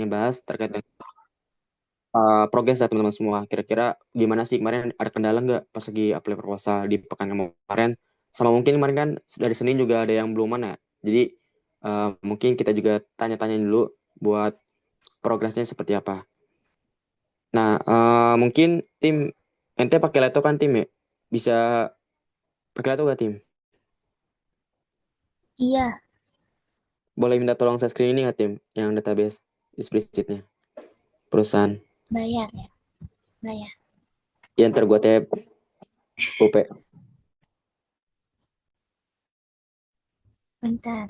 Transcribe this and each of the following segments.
ngebahas terkait dengan progres lah teman-teman semua. Kira-kira gimana sih kemarin, ada kendala nggak pas lagi apply proposal di pekan kemarin? Sama mungkin kemarin kan dari Senin juga ada yang belum mana. Jadi mungkin kita juga tanya-tanya dulu buat progresnya seperti apa. Nah, mungkin tim ente pakai laptop kan tim ya? Bisa pakai laptop nggak tim? Iya, Boleh minta tolong saya screening nggak tim yang database explicitnya perusahaan? bayar ya, bayar. Ya ntar gue tap UP. Bentar.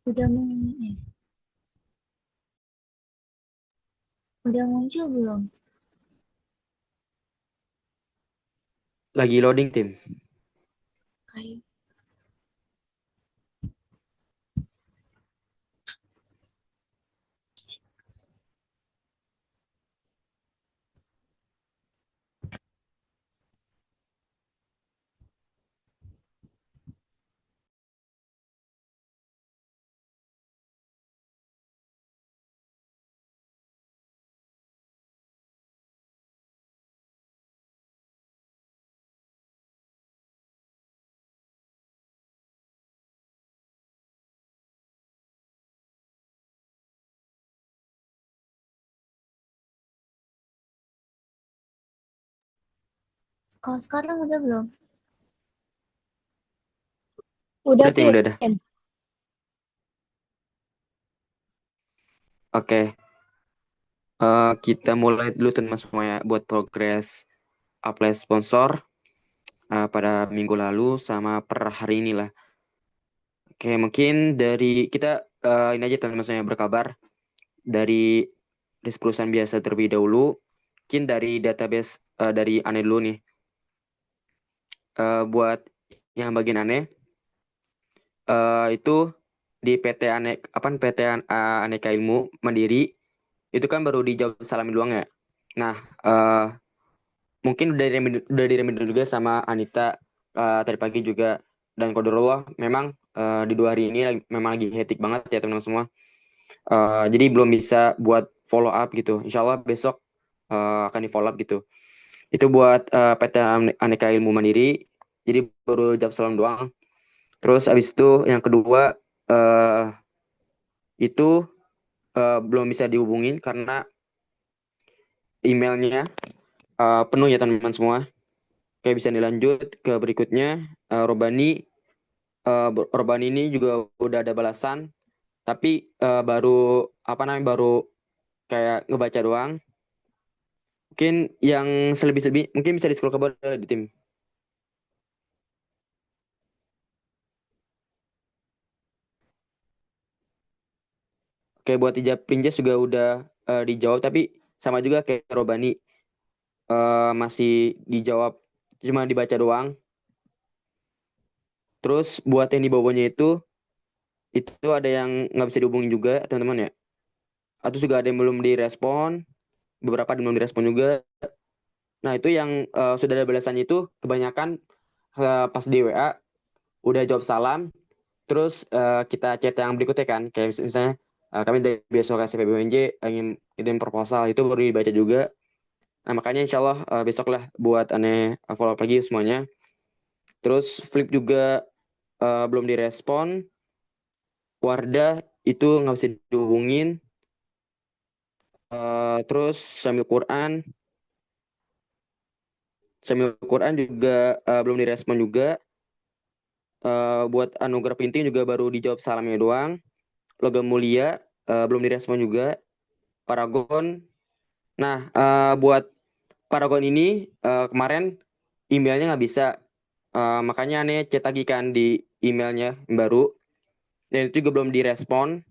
Udah udah muncul belum? Lagi loading tim. Kayak kalau sekarang udah belum? Udah Udah tim, Pin. udah dah. Oke, kita mulai dulu teman semua ya buat progres apply sponsor pada minggu lalu sama per hari ini lah. Oke, mungkin dari kita ini aja teman-teman semua yang berkabar dari perusahaan biasa terlebih dahulu. Mungkin dari database dari aneh dulu nih. Buat yang bagian aneh itu di PT apa PT Aneka Ilmu Mandiri itu kan baru dijawab salam doang ya. Nah, mungkin udah diremin juga sama Anita tadi pagi juga, dan qadarullah memang di 2 hari ini memang lagi hectic banget ya teman-teman semua. Jadi belum bisa buat follow up gitu. Insya Allah besok akan di follow up gitu. Itu buat PT Aneka Ilmu Mandiri. Jadi baru jawab salam doang. Terus abis itu yang kedua eh, itu belum bisa dihubungin karena emailnya penuh ya teman-teman semua. Kayak bisa dilanjut ke berikutnya. Robani ini juga udah ada balasan, tapi baru apa namanya baru kayak ngebaca doang. Mungkin yang selebih-selebih mungkin bisa di scroll ke bawah di tim. Oke, buat ijab Prinjes juga udah dijawab, tapi sama juga kayak Robani, masih dijawab cuma dibaca doang. Terus buat yang di bawahnya itu ada yang nggak bisa dihubungin juga teman-teman ya. Atau juga ada yang belum direspon, beberapa ada yang belum direspon juga. Nah itu yang sudah ada balasannya itu kebanyakan pas di WA udah jawab salam, terus kita chat yang berikutnya kan, kayak misalnya kami dari besok SPBUNJ ingin kirim proposal itu baru dibaca juga. Nah makanya insya Allah besok lah buat aneh follow up lagi semuanya. Terus Flip juga belum direspon. Wardah itu nggak bisa dihubungin. Terus Sambil Quran juga belum direspon juga. Buat Anugerah Pinting juga baru dijawab salamnya doang. Logam Mulia belum direspon juga. Paragon. Nah, buat Paragon ini kemarin emailnya nggak bisa. Makanya aneh chat lagi kan di emailnya yang baru. Dan itu juga belum direspon.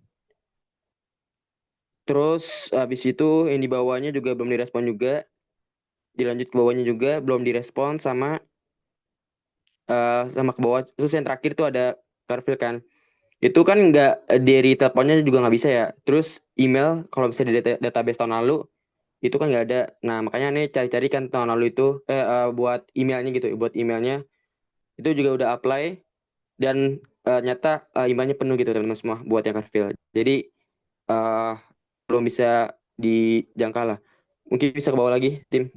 Terus habis itu yang di bawahnya juga belum direspon juga. Dilanjut ke bawahnya juga belum direspon sama ke bawah. Terus yang terakhir tuh ada Carville kan. Itu kan nggak dari teleponnya juga nggak bisa ya. Terus email kalau bisa di database tahun lalu itu kan nggak ada. Nah makanya nih cari-cari kan tahun lalu itu buat emailnya gitu, buat emailnya itu juga udah apply dan nyata emailnya penuh gitu teman-teman semua buat yang Carville. Jadi eh, belum bisa dijangka lah. Mungkin bisa ke bawah lagi tim.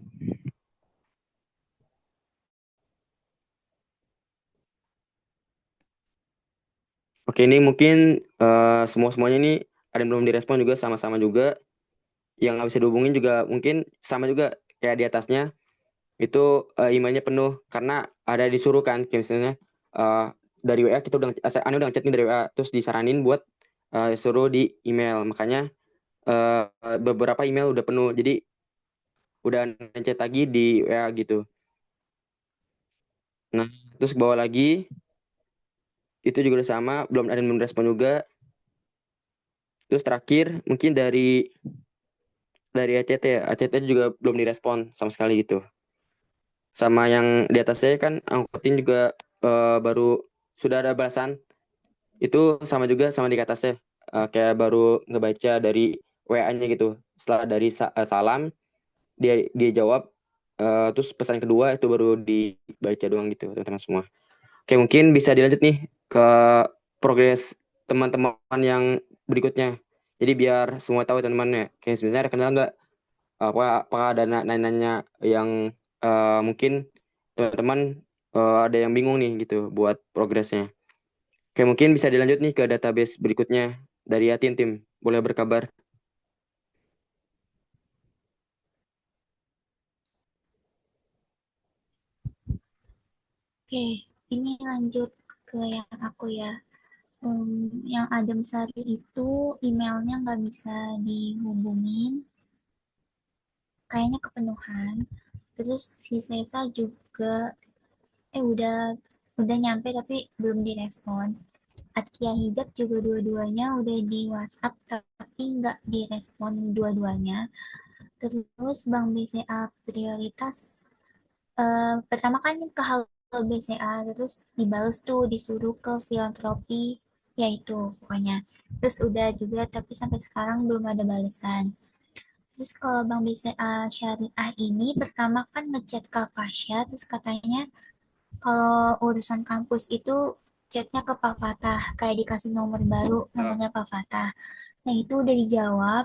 Oke ini mungkin semua-semuanya ini ada yang belum direspon juga sama-sama juga. Yang nggak bisa dihubungin juga mungkin sama juga kayak di atasnya itu emailnya penuh karena ada disuruh kan kayak misalnya eh, dari WA kita udah Ani udah ngechat nih dari WA terus disaranin buat suruh di email makanya eh, beberapa email udah penuh jadi udah ngechat lagi di WA gitu. Nah terus ke bawah lagi itu juga udah sama belum ada yang belum respon juga. Terus terakhir mungkin dari ACT ya ACT juga belum direspon sama sekali gitu. Sama yang di atas saya kan angkutin juga baru sudah ada balasan itu sama juga sama di atasnya. Kayak baru ngebaca dari WA-nya gitu setelah dari salam dia jawab terus pesan kedua itu baru dibaca doang gitu teman-teman semua. Oke mungkin bisa dilanjut nih ke progres teman-teman yang berikutnya jadi biar semua tahu teman-temannya kayak sebenarnya ada kendala nggak apakah ada nanya-nanya yang mungkin teman-teman ada yang bingung nih gitu buat progresnya. Oke, mungkin bisa dilanjut nih ke database berikutnya dari Yatin tim. Boleh berkabar. Oke, ini lanjut ke yang aku ya. Yang Adem Sari itu emailnya nggak bisa dihubungin, kayaknya kepenuhan. Terus si Sesa juga, udah nyampe tapi belum direspon. Akia Hijab juga dua-duanya udah di WhatsApp tapi nggak direspon dua-duanya. Terus Bank BCA prioritas pertama kan ke Halo BCA terus dibales tuh disuruh ke filantropi ya itu pokoknya. Terus udah juga tapi sampai sekarang belum ada balasan. Terus kalau Bank BCA Syariah ini pertama kan ngechat Kak Fasya terus katanya kalau urusan kampus itu chatnya ke Pak Fatah kayak dikasih nomor baru nomornya Pak Fatah. Nah itu udah dijawab.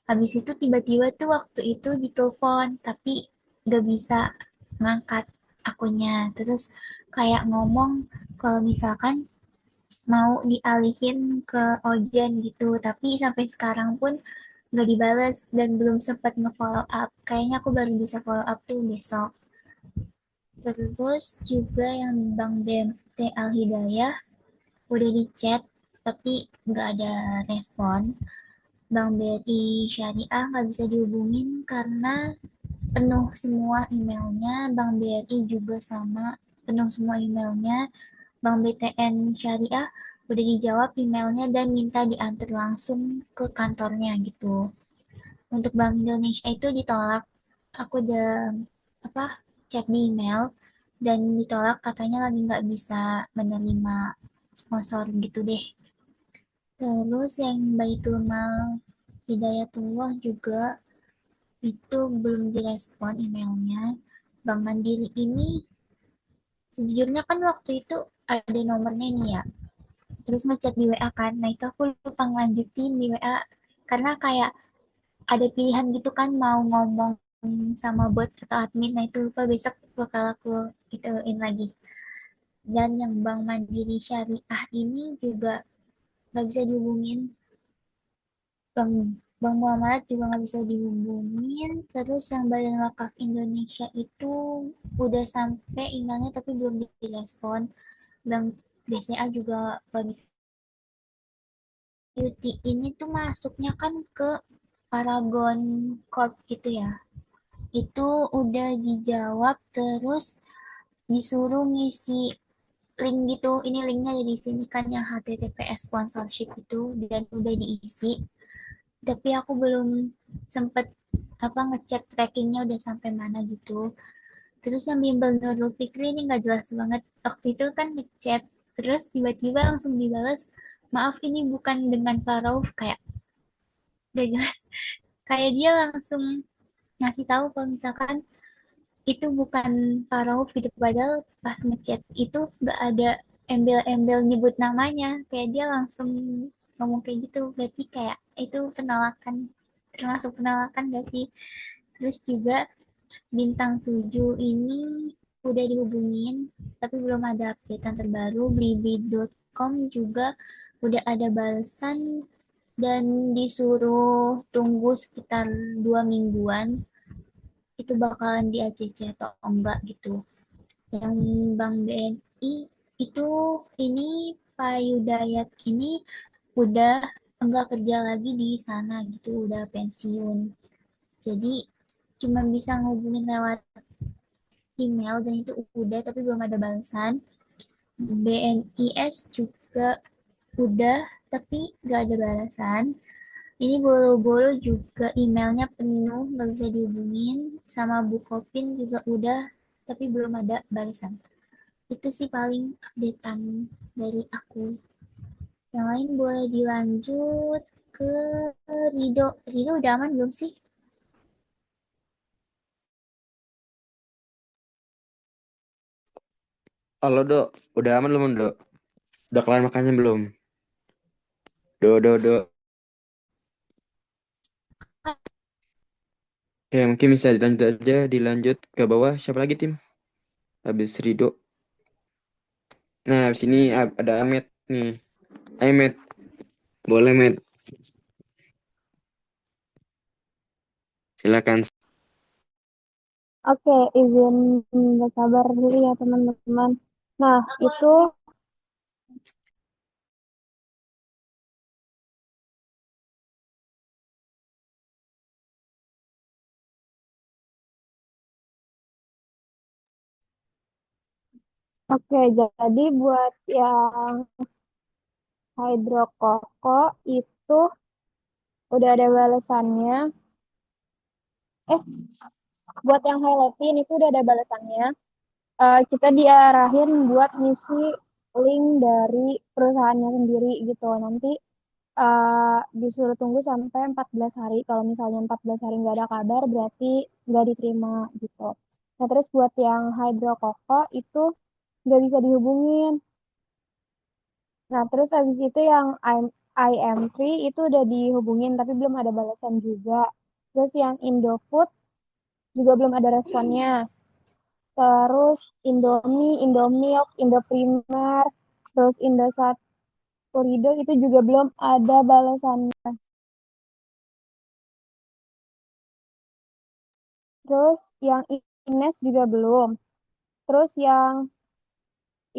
Habis itu tiba-tiba tuh waktu itu ditelepon tapi gak bisa ngangkat akunnya. Terus kayak ngomong kalau misalkan mau dialihin ke Ojen gitu. Tapi sampai sekarang pun gak dibales dan belum sempat nge-follow up. Kayaknya aku baru bisa follow up tuh besok. Terus juga yang Bang BMT Al Hidayah udah di chat tapi nggak ada respon. Bank BRI Syariah nggak bisa dihubungin karena penuh semua emailnya. Bank BRI juga sama penuh semua emailnya. Bank BTN Syariah udah dijawab emailnya dan minta diantar langsung ke kantornya gitu. Untuk Bank Indonesia itu ditolak. Aku udah apa cek di email dan ditolak katanya lagi nggak bisa menerima sponsor gitu deh. Terus yang Baitul Mal Hidayatullah juga itu belum direspon emailnya. Bank Mandiri ini sejujurnya kan waktu itu ada nomornya nih ya. terus ngechat di WA kan. Nah itu aku lupa ngelanjutin di WA karena kayak ada pilihan gitu kan mau ngomong sama bot atau admin. Nah itu lupa, besok bakal aku ituin lagi. Dan yang Bank Mandiri Syariah ini juga nggak bisa dihubungin. Bank Bank Muamalat juga nggak bisa dihubungin. Terus yang Badan Wakaf Indonesia itu udah sampai emailnya tapi belum direspon. Bank BCA juga nggak bisa. Beauty ini tuh masuknya kan ke Paragon Corp gitu ya. Itu udah dijawab terus disuruh ngisi link gitu. Ini linknya ada di sini kan yang HTTPS sponsorship itu dan udah diisi. Tapi aku belum sempet ngecek trackingnya udah sampai mana gitu. Terus yang bimbel Nurul Fikri ini nggak jelas banget. Waktu itu kan ngechat terus tiba-tiba langsung dibalas, maaf ini bukan dengan Pak Rauf, kayak gak jelas. Kayak dia langsung ngasih tahu kalau misalkan itu bukan Pak Rauf gitu, padahal pas ngechat itu nggak ada embel-embel nyebut namanya, kayak dia langsung ngomong kayak gitu. Berarti kayak itu penolakan, termasuk penolakan gak sih? Terus juga bintang 7 ini udah dihubungin tapi belum ada updatean terbaru. Blibli.com juga udah ada balasan dan disuruh tunggu sekitar 2 mingguan itu bakalan di ACC atau enggak gitu. Yang Bank BNI itu ini Pak Yudayat ini udah enggak kerja lagi di sana gitu, udah pensiun. Jadi cuma bisa ngubungin lewat email dan itu udah tapi belum ada balasan. BNIS juga udah tapi nggak ada balasan. Ini bolo-bolo juga emailnya penuh, nggak bisa dihubungin. Sama Bukopin juga udah, tapi belum ada balasan. Itu sih paling updatean dari aku. Yang lain boleh dilanjut ke Rido. Rido udah aman belum sih? Halo Dok, udah aman belum Dok? Udah kelar makannya belum? Dok. Oke, mungkin bisa dilanjut aja, dilanjut ke bawah. Siapa lagi tim? Habis Rido. Nah, habis ini ada Ahmed nih. Ahmed, boleh Ahmed. Silakan. Oke, izin berkabar dulu ya teman-teman. Nah, itu oke. Jadi buat yang hidrokoko itu udah ada balasannya. Eh, buat yang highlightin itu udah ada balasannya. Kita diarahin buat ngisi link dari perusahaannya sendiri gitu. Nanti disuruh tunggu sampai 14 hari. Kalau misalnya 14 hari nggak ada kabar, berarti nggak diterima gitu. Nah, terus buat yang hidrokoko itu nggak bisa dihubungin. Nah, terus habis itu yang IM3 itu udah dihubungin, tapi belum ada balasan juga. Terus yang Indofood juga belum ada responnya. Terus Indomie, Indomilk, Indoprimer, terus Indosat Urido itu juga belum ada balasannya. Terus yang Ines juga belum. Terus yang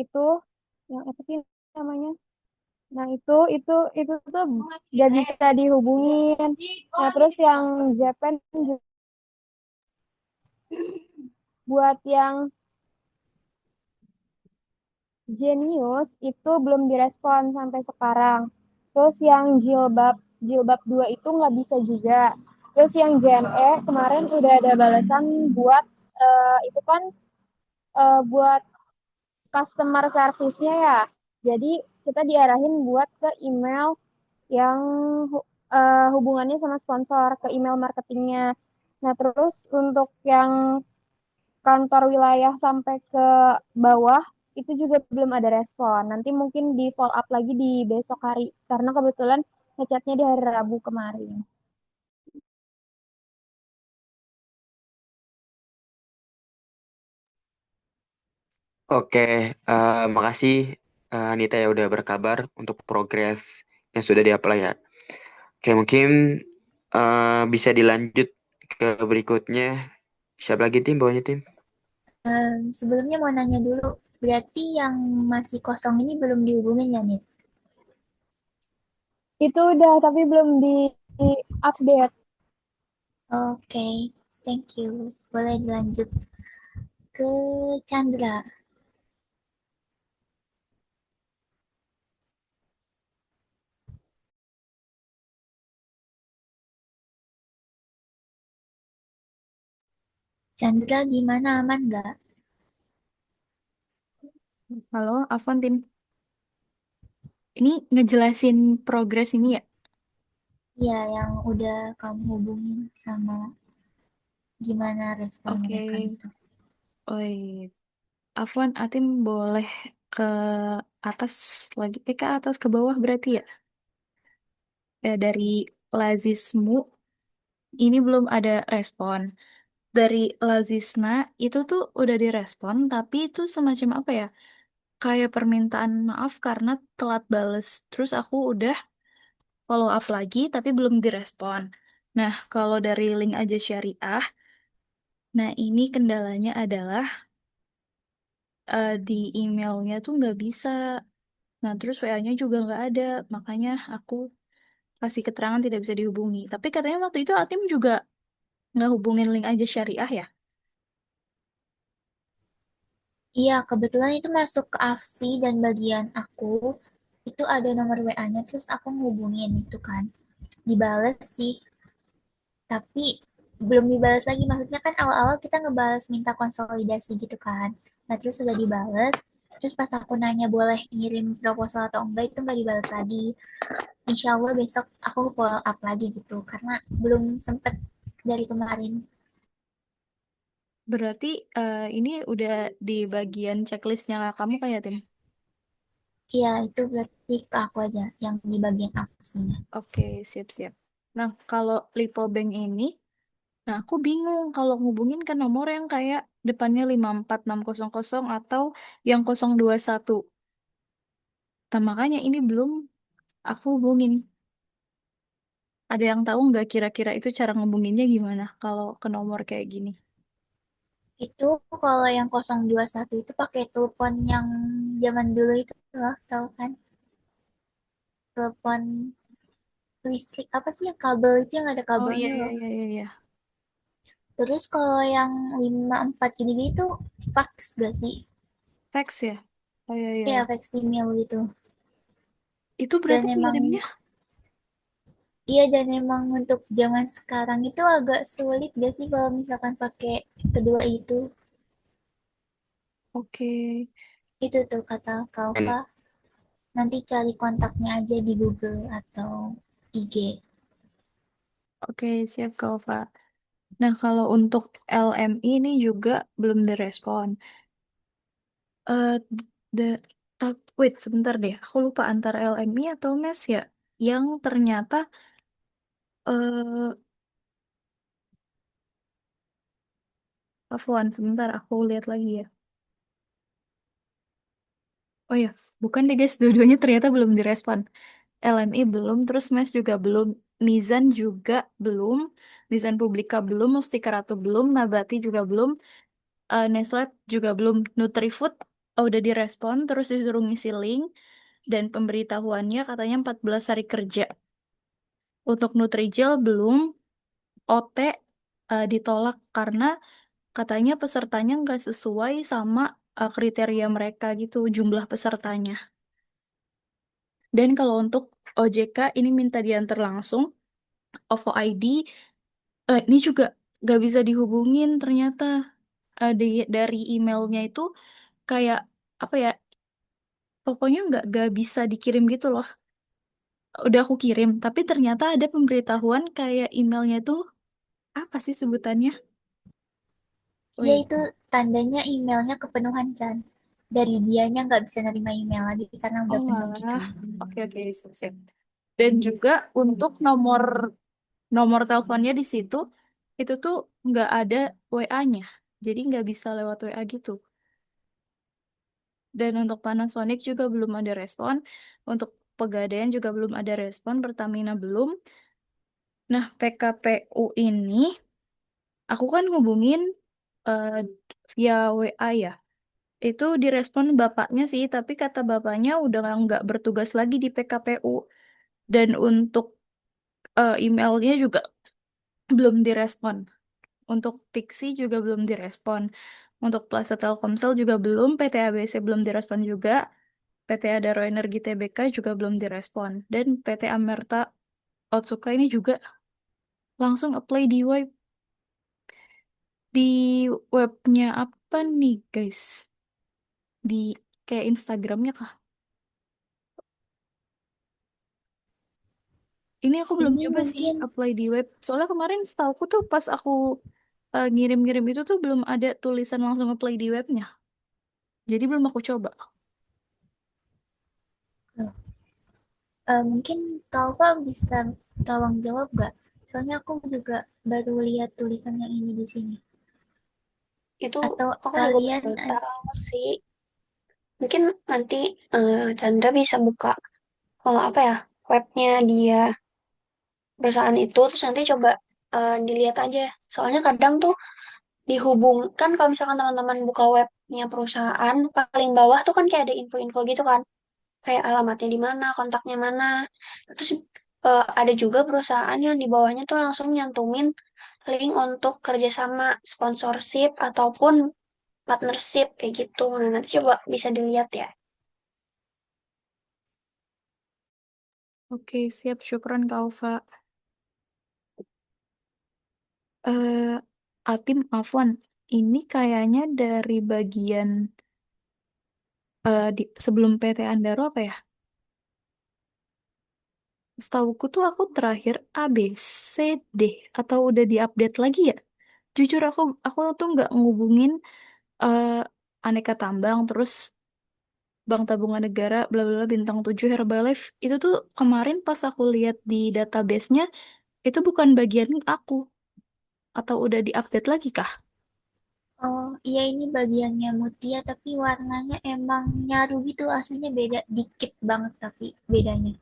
itu, yang apa sih namanya? Nah itu tuh gak bisa dihubungin. Nah terus yang Japan juga, buat yang Genius itu belum direspon sampai sekarang. Terus yang jilbab 2 itu nggak bisa juga. Terus yang JNE kemarin udah ada balasan buat itu kan buat customer service-nya ya. Jadi kita diarahin buat ke email yang hubungannya sama sponsor, ke email marketingnya. Nah terus untuk yang kantor wilayah sampai ke bawah itu juga belum ada respon. Nanti mungkin di follow up lagi di besok hari karena kebetulan ngechatnya di hari Rabu kemarin. Oke, makasih Anita ya udah berkabar untuk progres yang sudah di-apply ya. Oke, mungkin bisa dilanjut ke berikutnya. Siapa lagi tim, bawahnya tim? Sebelumnya mau nanya dulu, berarti yang masih kosong ini belum dihubungin ya, Nit? Itu udah tapi belum di update. Oke, thank you. Boleh dilanjut ke Chandra. Chandra gimana, aman nggak? Halo, Afwan Tim. Ini ngejelasin progres ini ya? Iya, yang udah kamu hubungin sama gimana respon Oke. mereka itu. Oi, Afwan, Atim boleh ke atas lagi. Ke atas ke bawah berarti ya? Dari Lazismu, ini belum ada respon. Dari Lazisna, itu tuh udah direspon, tapi itu semacam apa ya? Kayak permintaan maaf karena telat bales. Terus aku udah follow up lagi, tapi belum direspon. Nah, kalau dari link aja syariah, nah ini kendalanya adalah di emailnya tuh nggak bisa. Nah, terus WA-nya juga nggak ada. Makanya aku kasih keterangan tidak bisa dihubungi. Tapi katanya waktu itu Atim juga nggak hubungin link aja syariah ya? Iya, kebetulan itu masuk ke AFSI dan bagian aku itu ada nomor WA-nya, terus aku ngehubungin itu kan. Dibales sih, tapi belum dibales lagi. Maksudnya kan awal-awal kita ngebales minta konsolidasi gitu kan. Nah, terus sudah dibales. Terus pas aku nanya boleh ngirim proposal atau enggak, itu nggak dibales lagi. Insya Allah besok aku follow up lagi gitu, karena belum sempet dari kemarin. Berarti ini udah di bagian checklistnya kamu kayak Tim? Iya, itu berarti ke aku aja, yang di bagian AFSI-nya. Oke, siap-siap. Nah, kalau Lipo Bank ini, nah aku bingung kalau ngubungin ke nomor yang kayak depannya 54600 atau yang 021. Nah, makanya ini belum aku hubungin. Ada yang tahu nggak kira-kira itu cara ngubunginnya gimana kalau ke nomor kayak gini? Itu kalau yang 021 itu pakai telepon yang zaman dulu itu loh, tahu kan? Telepon listrik apa sih yang kabel itu yang ada Oh iya kabelnya iya loh. iya iya iya. Terus kalau yang 54 gini itu fax gak sih? Fax ya? Oh iya iya Ya, iya. faksimil gitu. Itu Dan berarti emang, ngirimnya? iya dan emang untuk zaman sekarang itu agak sulit gak sih kalau misalkan pakai kedua itu. Oke. Itu tuh kata Kaufa, nanti cari kontaknya aja di Google atau IG. Oke, siap Kak. Nah, kalau untuk LMI ini juga belum direspon. Eh, the, wait, sebentar deh. Aku lupa antara LMI atau MES ya. Yang ternyata eh Afwan, sebentar aku lihat lagi ya. Oh ya, bukan deh guys, dua-duanya ternyata belum direspon. LMI belum, terus MES juga belum, Mizan juga belum, Mizan Publika belum, Mustika Ratu belum, Nabati juga belum, Neslet juga belum, Nutrifood udah direspon, terus disuruh ngisi link, dan pemberitahuannya katanya 14 hari kerja. Untuk Nutrijel belum, OT ditolak karena katanya pesertanya nggak sesuai sama kriteria mereka gitu, jumlah pesertanya. Dan kalau untuk OJK ini minta diantar langsung, OVO ID ini juga nggak bisa dihubungin ternyata. Dari emailnya itu kayak apa ya, pokoknya nggak bisa dikirim gitu loh. Udah aku kirim, tapi ternyata ada pemberitahuan kayak emailnya itu apa sih sebutannya? Iya Wait, itu tandanya emailnya kepenuhan kan. dari dianya nggak bisa nerima email lagi karena udah Oh penuh gitu. malah. Oke oke siap, siap. Dan juga untuk nomor nomor teleponnya di situ itu tuh nggak ada WA-nya. Jadi nggak bisa lewat WA gitu. Dan untuk Panasonic juga belum ada respon. Untuk Pegadaian juga belum ada respon. Pertamina belum. Nah, PKPU ini aku kan ngubungin eh, via WA ya. Itu direspon bapaknya sih, tapi kata bapaknya udah nggak bertugas lagi di PKPU. Dan untuk emailnya juga belum direspon. Untuk Pixi juga belum direspon. Untuk Plaza Telkomsel juga belum, PT ABC belum direspon juga, PT Adaro Energi Tbk juga belum direspon. Dan PT Amerta Otsuka ini juga langsung apply di webnya apa nih guys? Di kayak Instagramnya kah? Ini aku belum Ini coba sih mungkin apply di web. Soalnya kemarin setauku tuh pas aku ngirim-ngirim itu tuh belum ada tulisan langsung apply di webnya. Jadi belum aku coba. mungkin kau Pak bisa tolong jawab nggak? Soalnya aku juga baru lihat tulisan yang ini di sini. Itu Atau aku juga kalian baru tahu sih. Mungkin nanti Chandra bisa buka apa ya webnya dia perusahaan itu terus nanti coba dilihat aja. Soalnya kadang tuh dihubungkan kalau misalkan teman-teman buka webnya perusahaan paling bawah tuh kan kayak ada info-info gitu kan. Kayak alamatnya di mana, kontaknya mana. Terus ada juga perusahaan yang di bawahnya tuh langsung nyantumin link untuk kerjasama sponsorship ataupun partnership kayak gitu. Nah, nanti coba bisa dilihat ya. Oke, siap. Syukron Kak Ova. Eh, Atim Afwan, ini kayaknya dari bagian sebelum PT Andaro apa ya? Setauku tuh aku terakhir A, B, C, D atau udah diupdate lagi ya? Jujur aku tuh nggak ngubungin eh, Aneka Tambang terus Bank Tabungan Negara bla bla bla, Bintang 7 Herbalife itu tuh kemarin pas aku lihat di database-nya itu bukan bagian aku atau udah diupdate lagi kah? oh iya ini bagiannya Mutia tapi warnanya emang nyaru gitu aslinya beda dikit banget tapi bedanya.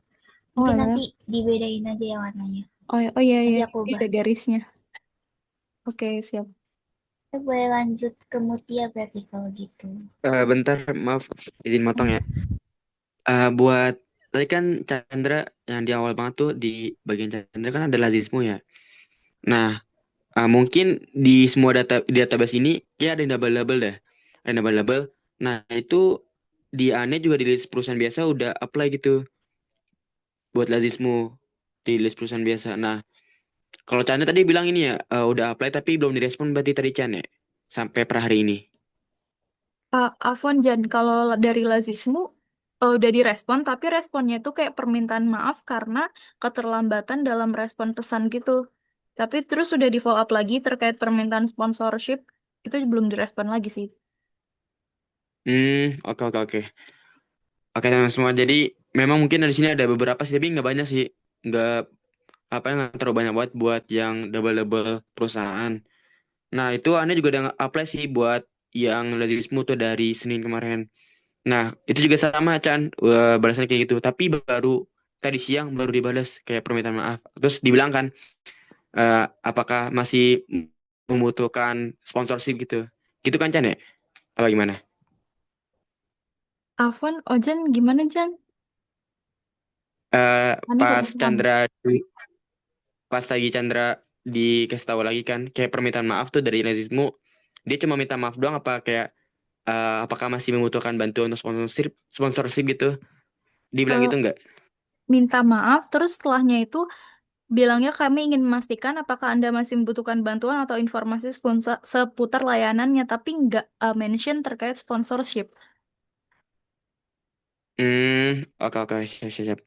Oh, Mungkin alah. nanti dibedain aja ya warnanya. Oh iya iya, Nanti aku ini ubah. ada garisnya. Oke, siap. Kita boleh lanjut ke Mutia berarti kalau gitu. Bentar, maaf, izin motong ya. Buat tadi kan Chandra yang di awal banget tuh di bagian Chandra kan ada lazismu ya. Nah, mungkin di semua database ini kayak ada yang double-double dah. Ada yang double-double. Nah, itu di ANE juga di list perusahaan biasa udah apply gitu buat lazismu di list perusahaan biasa. Nah, kalau Chandra tadi bilang ini ya, udah apply tapi belum direspon berarti tadi Chan ya, sampai per hari ini. Afwan Jan, kalau dari Lazismu udah direspon, tapi responnya itu kayak permintaan maaf karena keterlambatan dalam respon pesan gitu. Tapi terus sudah di follow up lagi terkait permintaan sponsorship, itu belum direspon lagi sih. Oke oke oke. Oke teman semua. Jadi memang mungkin di sini ada beberapa sih, tapi nggak banyak sih. Nggak apa yang nggak terlalu banyak buat yang double-double perusahaan. Nah itu aneh juga udah apply sih buat yang lazismu tuh dari Senin kemarin. Nah itu juga sama Chan, balasannya kayak gitu. Tapi baru tadi siang baru dibalas kayak permintaan maaf. Terus dibilang kan, apakah masih membutuhkan sponsorship gitu? Gitu kan Chan ya? Apa gimana? Afwan, Ojan gimana Jan? Aneh Pas kurang paham. Chandra pas lagi Chandra dikasih tahu lagi kan kayak permintaan maaf tuh dari lazismu, dia cuma minta maaf doang apa kayak apakah masih membutuhkan bantuan untuk sponsorship sponsorship gitu, dibilang Eh, gitu nggak? Minta maaf, terus setelahnya itu bilangnya kami ingin memastikan apakah Anda masih membutuhkan bantuan atau informasi sponsor seputar layanannya, tapi nggak mention terkait sponsorship. Oke oke siap siap, siap.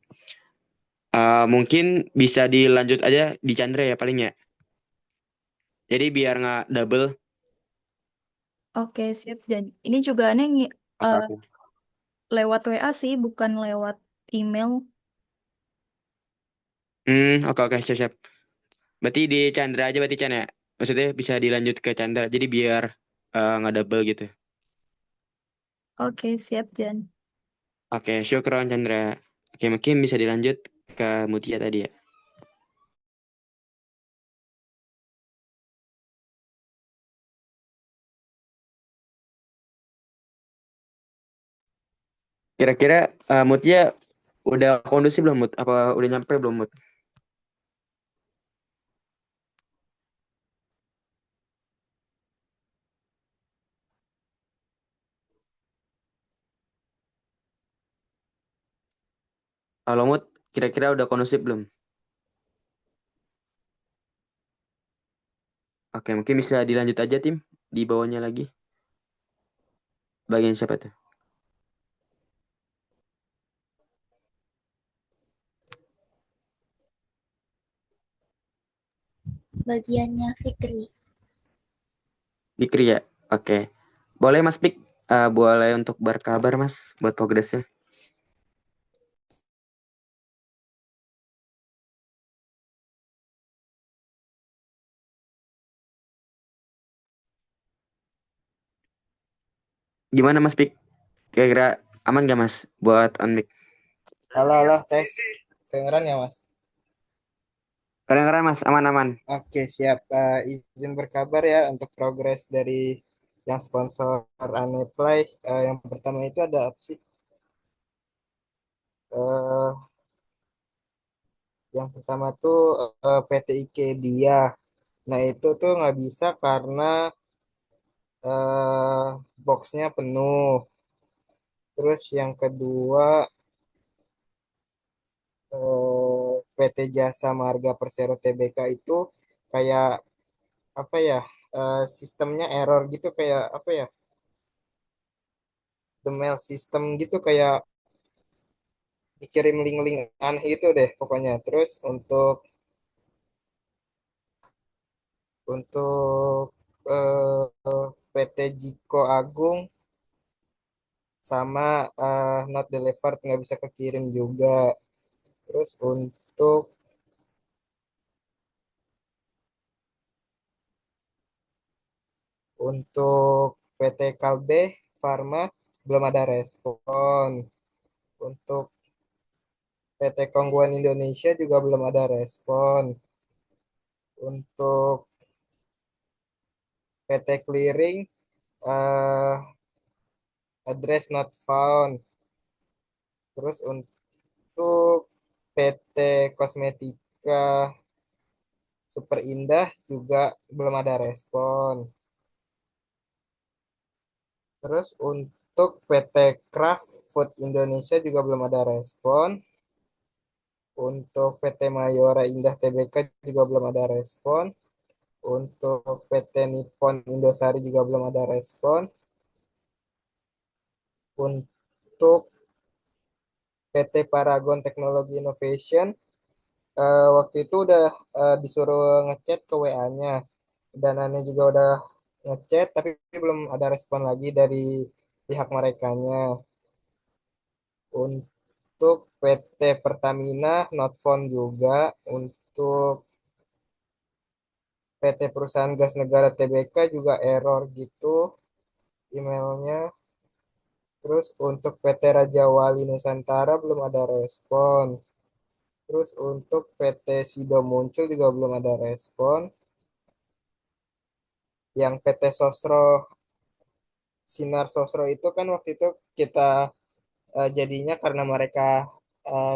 Mungkin bisa dilanjut aja di Chandra ya paling ya, jadi biar nggak double. Oke, siap. Dan ini juga aneh Oke, Eh, oke. lewat WA sih, bukan lewat email. Oke, oke, siap, siap. Berarti di Chandra aja berarti Chan ya? Maksudnya bisa dilanjut ke Chandra, jadi biar nggak double gitu. Oke, siap, Jan. Oke, syukron Chandra. Oke, mungkin bisa dilanjut ke Mutia tadi ya. Kira-kira Mutia udah kondusif belum Mut? Apa udah nyampe belum Mut? Kalau Mut, kira-kira udah kondusif belum? Oke, mungkin bisa dilanjut aja tim di bawahnya lagi. Bagian siapa tuh? Bagiannya Fikri. Fikri ya? Oke. Boleh Mas Pik, boleh untuk berkabar Mas buat progresnya. Gimana Mas Pik? Kira-kira aman gak Mas buat on mic? Halo, halo, tes. Kedengeran ya, Mas? Kadang-kadang Mas, aman-aman. Oke, siap. Izin berkabar ya untuk progres dari yang sponsor Unplay. Yang pertama itu ada apa sih? Eh, yang pertama tuh PT IKE dia. Nah, itu tuh nggak bisa karena boxnya penuh. Terus yang kedua, PT Jasa Marga Persero Tbk itu kayak apa ya? Sistemnya error gitu kayak apa ya? The mail system gitu kayak dikirim link-link aneh itu deh pokoknya. Terus untuk PT Jiko Agung sama not delivered nggak bisa kekirim juga. Terus untuk PT Kalbe Farma belum ada respon. Untuk PT Kongguan Indonesia juga belum ada respon. Untuk PT Clearing eh, address not found. Terus untuk PT Kosmetika Super Indah juga belum ada respon. Terus untuk PT Craft Food Indonesia juga belum ada respon. Untuk PT Mayora Indah Tbk juga belum ada respon. Untuk PT Nippon Indosari juga belum ada respon. Untuk PT Paragon Technology Innovation waktu itu udah disuruh ngechat ke WA-nya. Dan Ane juga udah ngechat tapi belum ada respon lagi dari pihak merekanya. Untuk PT Pertamina not found juga. Untuk PT Perusahaan Gas Negara Tbk juga error gitu emailnya. Terus untuk PT Raja Wali Nusantara belum ada respon. Terus untuk PT Sido Muncul juga belum ada respon. Yang PT Sosro Sinar Sosro itu kan waktu itu kita jadinya karena mereka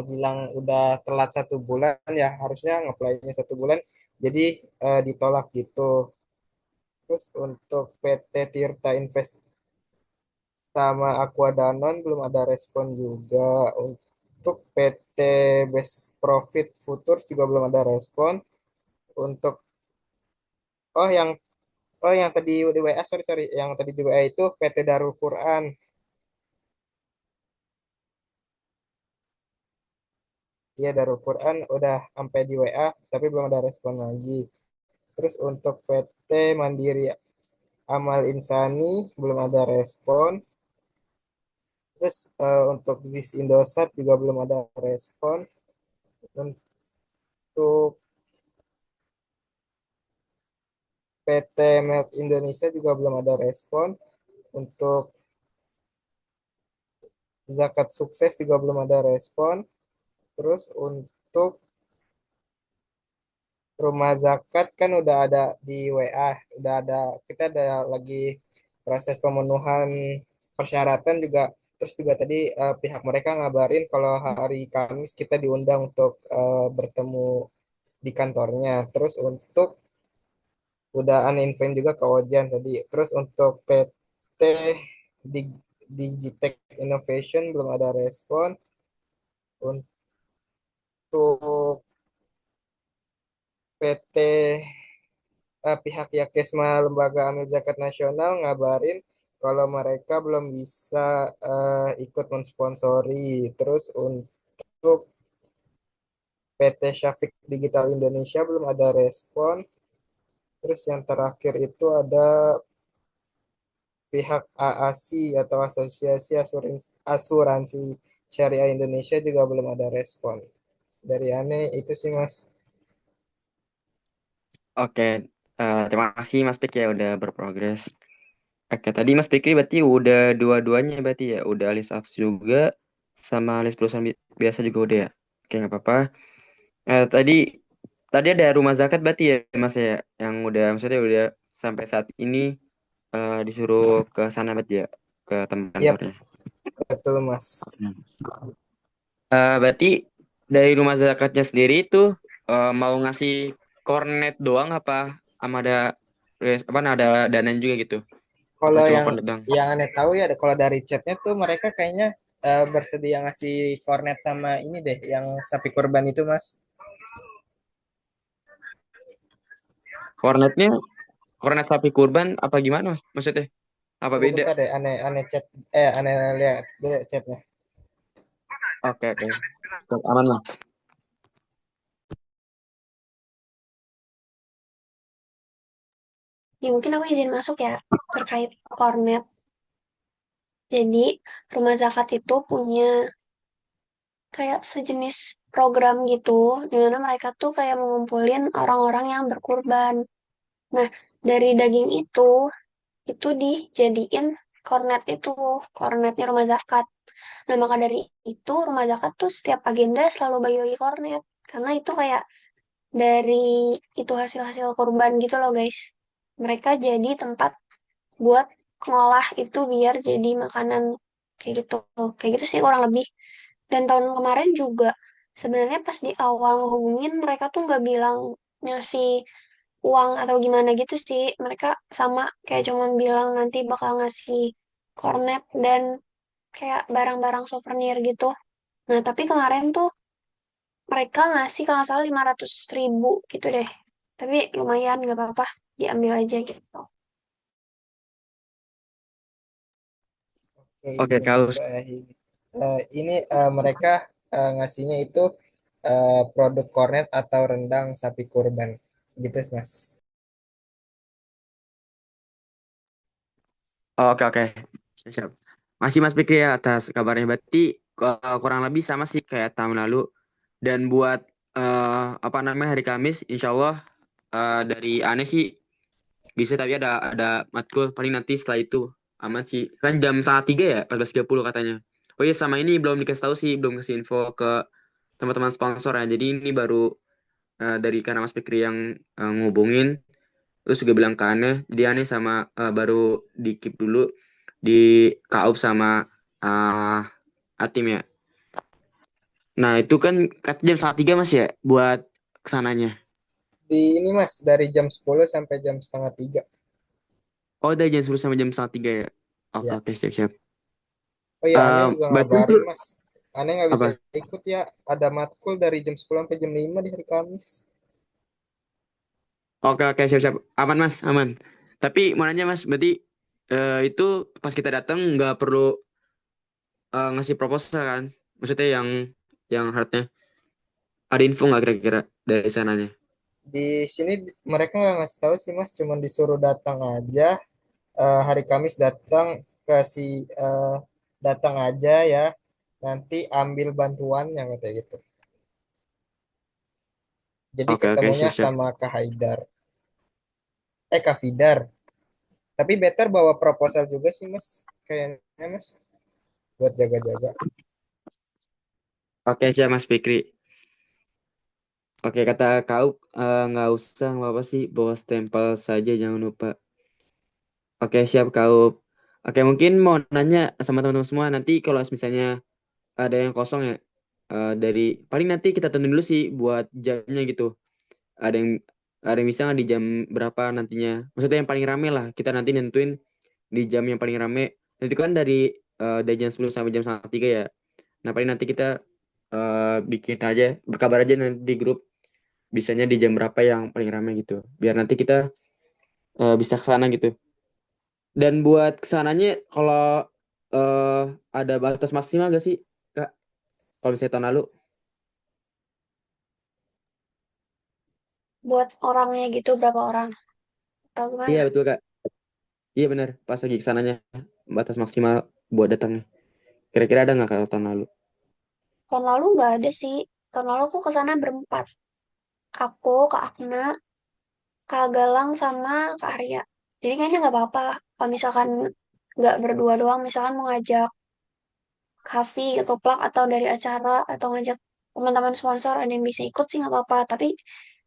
bilang udah telat 1 bulan ya harusnya ngeplay-nya 1 bulan jadi ditolak gitu. Terus untuk PT Tirta Invest sama Aqua Danon belum ada respon juga. Untuk PT Best Profit Futures juga belum ada respon. Untuk oh yang yang tadi di WA, sorry sorry, yang tadi di WA itu PT Darul Quran. Iya, Darul Quran udah sampai di WA tapi belum ada respon lagi. Terus untuk PT Mandiri Amal Insani belum ada respon. Terus untuk ZIS Indosat juga belum ada respon. Untuk PT Milk Indonesia juga belum ada respon. Untuk Zakat Sukses juga belum ada respon. Terus untuk Rumah Zakat kan udah ada di WA, udah ada, kita ada lagi proses pemenuhan persyaratan juga. Terus juga tadi pihak mereka ngabarin kalau hari Kamis kita diundang untuk bertemu di kantornya. Terus untuk udah uninfoin juga ke Ojan tadi. Terus untuk PT Digitech Innovation belum ada respon. Untuk PT pihak Yakesma Lembaga Amil Zakat Nasional ngabarin kalau mereka belum bisa ikut mensponsori. Terus untuk PT Syafiq Digital Indonesia belum ada respon. Terus yang terakhir itu ada pihak AASI atau Asosiasi Asuransi Syariah Indonesia juga belum ada respon. Dari aneh itu sih Mas. Oke, terima kasih Mas Pik ya udah berprogres. Oke, tadi Mas Pikri berarti udah dua-duanya berarti ya, udah list apps juga sama list perusahaan biasa juga udah ya. Oke, nggak apa-apa. Tadi tadi ada rumah zakat berarti ya Mas ya, yang udah maksudnya udah sampai saat ini disuruh ke sana berarti ya, ke tempat Yap, kantornya. betul Mas. Berarti dari rumah zakatnya sendiri itu mau ngasih kornet doang apa sama ada apa ada dana juga gitu? Apa Kalau cuma yang kornet doang? aneh tahu ya, kalau dari chatnya tuh mereka kayaknya bersedia ngasih kornet sama ini deh, yang sapi kurban itu Mas. Kornetnya kornet sapi kurban apa gimana Mas? Maksudnya apa Tunggu beda? bentar deh, aneh aneh chat, aneh lihat deh chatnya. Oke oke. Cukup aman Mas. Ya mungkin aku izin masuk ya terkait kornet. Jadi rumah zakat itu punya kayak sejenis program gitu, di mana mereka tuh kayak mengumpulin orang-orang yang berkurban. Nah, dari daging itu dijadiin kornet itu, kornetnya rumah zakat. Nah, maka dari itu rumah zakat tuh setiap agenda selalu bagi-bagi kornet. Karena itu kayak dari itu hasil-hasil kurban gitu loh guys. Mereka jadi tempat buat ngolah itu biar jadi makanan kayak gitu. Kayak gitu sih kurang lebih. Dan tahun kemarin juga sebenarnya pas di awal ngehubungin mereka tuh nggak bilang ngasih uang atau gimana gitu sih. Mereka sama kayak cuman bilang nanti bakal ngasih kornet dan kayak barang-barang souvenir gitu. Nah, tapi kemarin tuh mereka ngasih kalau nggak salah 500.000 gitu deh. Tapi lumayan, nggak apa-apa. Diambil aja gitu. Oke, Oke izin kalau nambahin. Ini mereka ngasihnya itu produk kornet atau rendang sapi kurban gitu Mas. oke oke. Siap. Masih Mas Fikri ya atas kabarnya. Berarti kurang lebih sama sih kayak tahun lalu. Dan buat apa namanya hari Kamis, Insya Allah dari Ane sih bisa tapi ada matkul paling nanti setelah itu aman sih. Kan jam setengah tiga ya, 14.30 katanya. Oh iya sama ini belum dikasih tahu sih, belum kasih info ke teman-teman sponsor ya. Jadi ini baru dari karena Mas Fikri yang ngubungin, terus juga bilang ke Ane. Jadi Ane sama baru di keep dulu di KUP sama uh, Atim ya. Nah itu kan katanya jam setengah tiga Mas ya buat kesananya. Di ini Mas dari jam 10 sampai jam setengah 3. Oh dari jam 10 sampai jam setengah tiga ya. Oke Ya. oke siap-siap. Oh iya, Ane juga Berarti itu ngabarin Mas. Ane nggak bisa apa? ikut ya. Ada matkul dari jam 10 sampai jam 5 di hari Kamis. Oke oke siap-siap. Aman Mas, aman. Tapi mau nanya Mas, berarti itu pas kita datang nggak perlu ngasih proposal kan? Maksudnya yang hardnya ada info nggak kira-kira dari sananya? Di sini mereka nggak ngasih tahu sih Mas, cuman disuruh datang aja. Hari Kamis datang kasih datang aja ya, nanti ambil bantuannya katanya gitu. Jadi Oke, oke, ketemunya siap, siap. sama Kak Haidar, Kak Vidar. Tapi better bawa proposal juga sih Mas, kayaknya Mas, buat jaga-jaga. Oke, siap Mas Fikri. Oke, kata kau nggak usah apa sih, bawa stempel saja jangan lupa. Oke, siap kau. Oke, mungkin mau nanya sama teman-teman semua nanti kalau misalnya ada yang kosong ya, dari paling nanti kita tentuin dulu sih buat jamnya gitu. Ada yang ada yang bisa nggak di jam berapa nantinya? Maksudnya yang paling rame lah. Kita nanti nentuin di jam yang paling rame. Itu kan dari jam 10 sampai jam setengah 3 ya. Nah, paling nanti kita bikin aja, berkabar aja nanti di grup. Bisanya di jam berapa yang paling rame gitu. Biar nanti kita bisa ke sana gitu. Dan buat kesananya kalau eh ada batas maksimal gak sih, Kak? Kalau misalnya tahun lalu? Buat orangnya gitu berapa orang? Atau Iya gimana? betul, Kak. Iya benar. Pas lagi kesananya batas maksimal buat datangnya. Kira-kira ada nggak kalau tahun lalu? Tahun lalu nggak ada sih. Tahun lalu aku ke sana berempat. Aku, Kak Akna, Kak Galang, sama Kak Arya. Jadi kayaknya nggak apa-apa. Kalau misalkan nggak berdua doang, misalkan mau ngajak Kavi atau Plak atau dari acara atau ngajak teman-teman sponsor ada yang bisa ikut sih nggak apa-apa. Tapi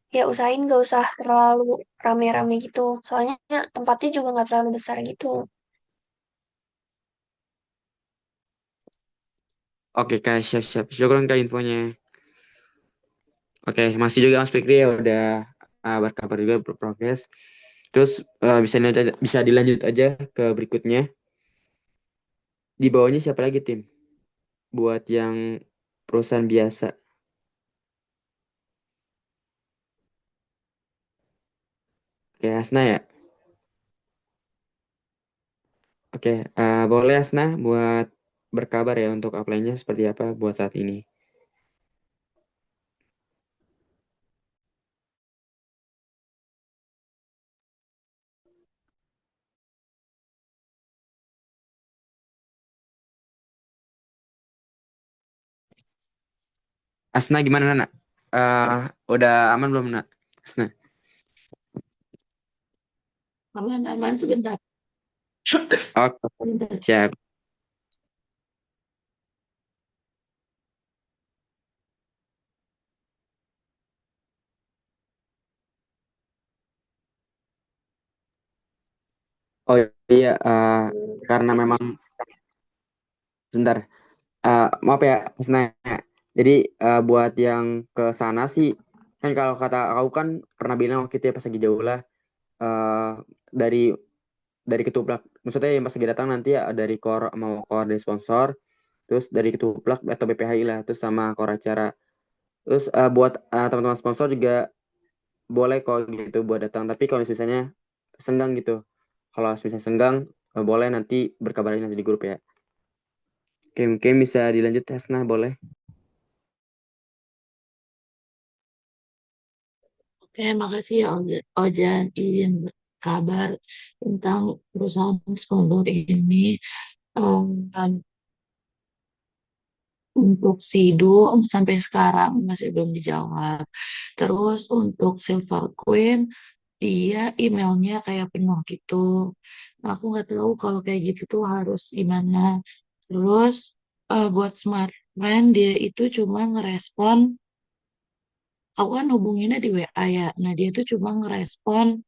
ya usahain nggak usah terlalu rame-rame gitu. Soalnya tempatnya juga nggak terlalu besar gitu. Oke, Kak. Siap-siap. Syukuran Kak infonya. Oke, masih juga Mas Fikri ya udah berkabar juga berprogres. Terus bisa dilanjut aja ke berikutnya. Di bawahnya siapa lagi tim? Buat yang perusahaan biasa. Oke, Hasna ya. Oke, boleh Hasna buat berkabar ya untuk apply-nya seperti apa buat saat ini. Hasna gimana nak? Eh, udah aman belum nak? Hasna. Aman, aman sebentar. Oke, Sebentar. siap. Oh iya, karena memang sebentar. Maaf ya, Hasna. Jadi buat yang ke sana sih, kan kalau kata aku kan pernah bilang waktu itu ya pas lagi jauh lah, eh dari dari ketuplak. Maksudnya yang pas lagi datang nanti ya dari mau core dari sponsor, terus dari ketuplak atau BPHI lah, terus sama core acara. Terus buat teman-teman sponsor juga boleh kok gitu buat datang. Tapi kalau misalnya senggang gitu, kalau misalnya senggang boleh nanti berkabar aja nanti di grup ya. Oke, mungkin bisa dilanjut Hasna, boleh? Oke, makasih ya Ojan izin kabar tentang perusahaan sponsor ini. Um, untuk Sidu sampai sekarang masih belum dijawab. Terus untuk Silver Queen, dia emailnya kayak penuh gitu. Nah, aku nggak tahu kalau kayak gitu tuh harus gimana. Terus buat Smart Friend, dia itu cuma ngerespon, aku kan hubunginnya di WA ya. Nah, dia tuh cuma ngerespon,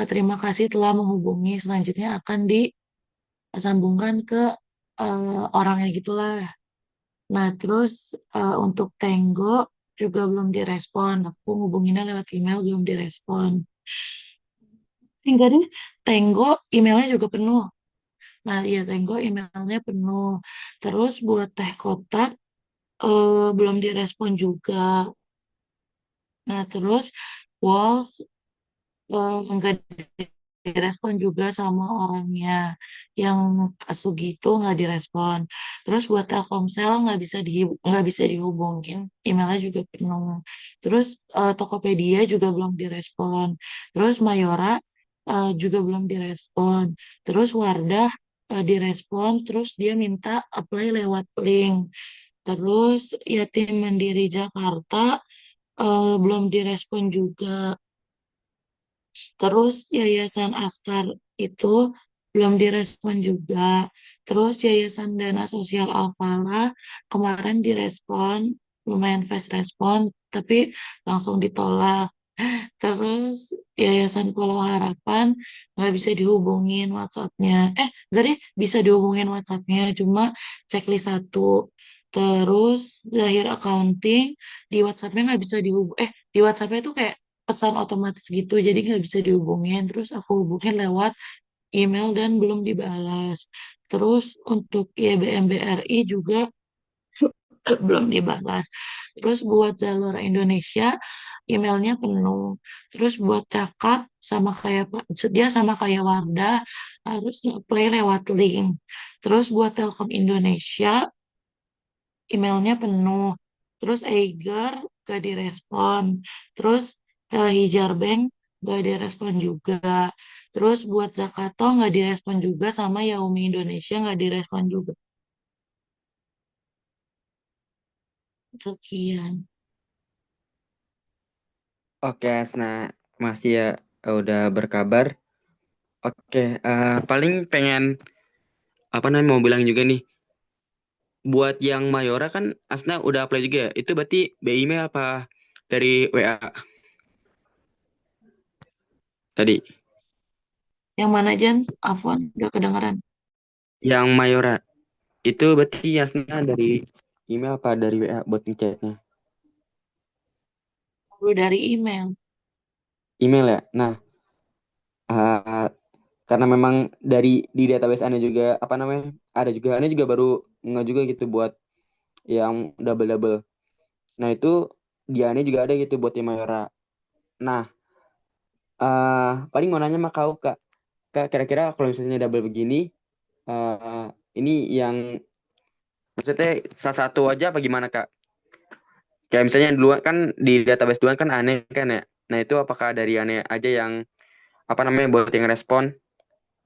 terima kasih telah menghubungi. Selanjutnya akan disambungkan ke orangnya gitulah. Nah, terus untuk Tenggo juga belum direspon. Aku ngubunginnya lewat email belum direspon. Hingga deh, Tenggo emailnya juga penuh. Nah, iya Tenggo emailnya penuh. Terus buat Teh Kotak belum direspon juga. Nah, terus Walls enggak direspon juga sama orangnya yang Asugi itu nggak direspon. Terus buat Telkomsel nggak bisa dihubungin, emailnya juga penuh. Terus Tokopedia juga belum direspon. Terus Mayora juga belum direspon. Terus Wardah direspon, terus dia minta apply lewat link. Terus Yatim Mandiri Jakarta belum direspon juga. Terus Yayasan Askar itu belum direspon juga. Terus Yayasan Dana Sosial Al-Falah kemarin direspon, lumayan fast respon, tapi langsung ditolak. Terus Yayasan Pulau Harapan nggak bisa dihubungin WhatsApp-nya. Nggak deh, bisa dihubungin WhatsApp-nya, cuma checklist satu. Terus Zahir Accounting di WhatsApp-nya nggak bisa di WhatsApp-nya tuh kayak pesan otomatis gitu, jadi nggak bisa dihubungin. Terus aku hubungin lewat email dan belum dibalas. Terus untuk YBM BRI juga belum dibalas. Terus buat Zalora Indonesia emailnya penuh. Terus buat Cakap sama kayak dia sama kayak Wardah harus nge-play lewat link. Terus buat Telkom Indonesia emailnya penuh. Terus Eiger gak direspon. Terus Hijar Bank gak direspon juga. Terus buat Zakato nggak direspon juga sama Yaumi Indonesia nggak direspon juga. Sekian. Oke, Asna, masih ya udah berkabar. Oke, paling pengen apa namanya mau bilang juga nih, buat yang Mayora kan Asna udah apply juga ya. Itu berarti by email apa dari WA tadi? Yang mana Jan? Afwan, gak kedengeran. Yang Mayora itu berarti Asna dari email apa dari WA buat ngechatnya? Perlu dari email. Email ya. Nah, eh, karena memang dari di database Anda juga apa namanya ada juga Anda juga baru nggak juga gitu buat yang double double. Nah itu di Anda juga ada gitu buat yang Mayora. Nah, paling mau nanya sama kau kak, kak kira-kira kalau misalnya double begini, eh ini yang maksudnya salah satu aja apa gimana kak? Kayak misalnya duluan kan di database duluan kan aneh kan ya. Nah itu apakah dari aneh aja yang apa namanya buat yang respon?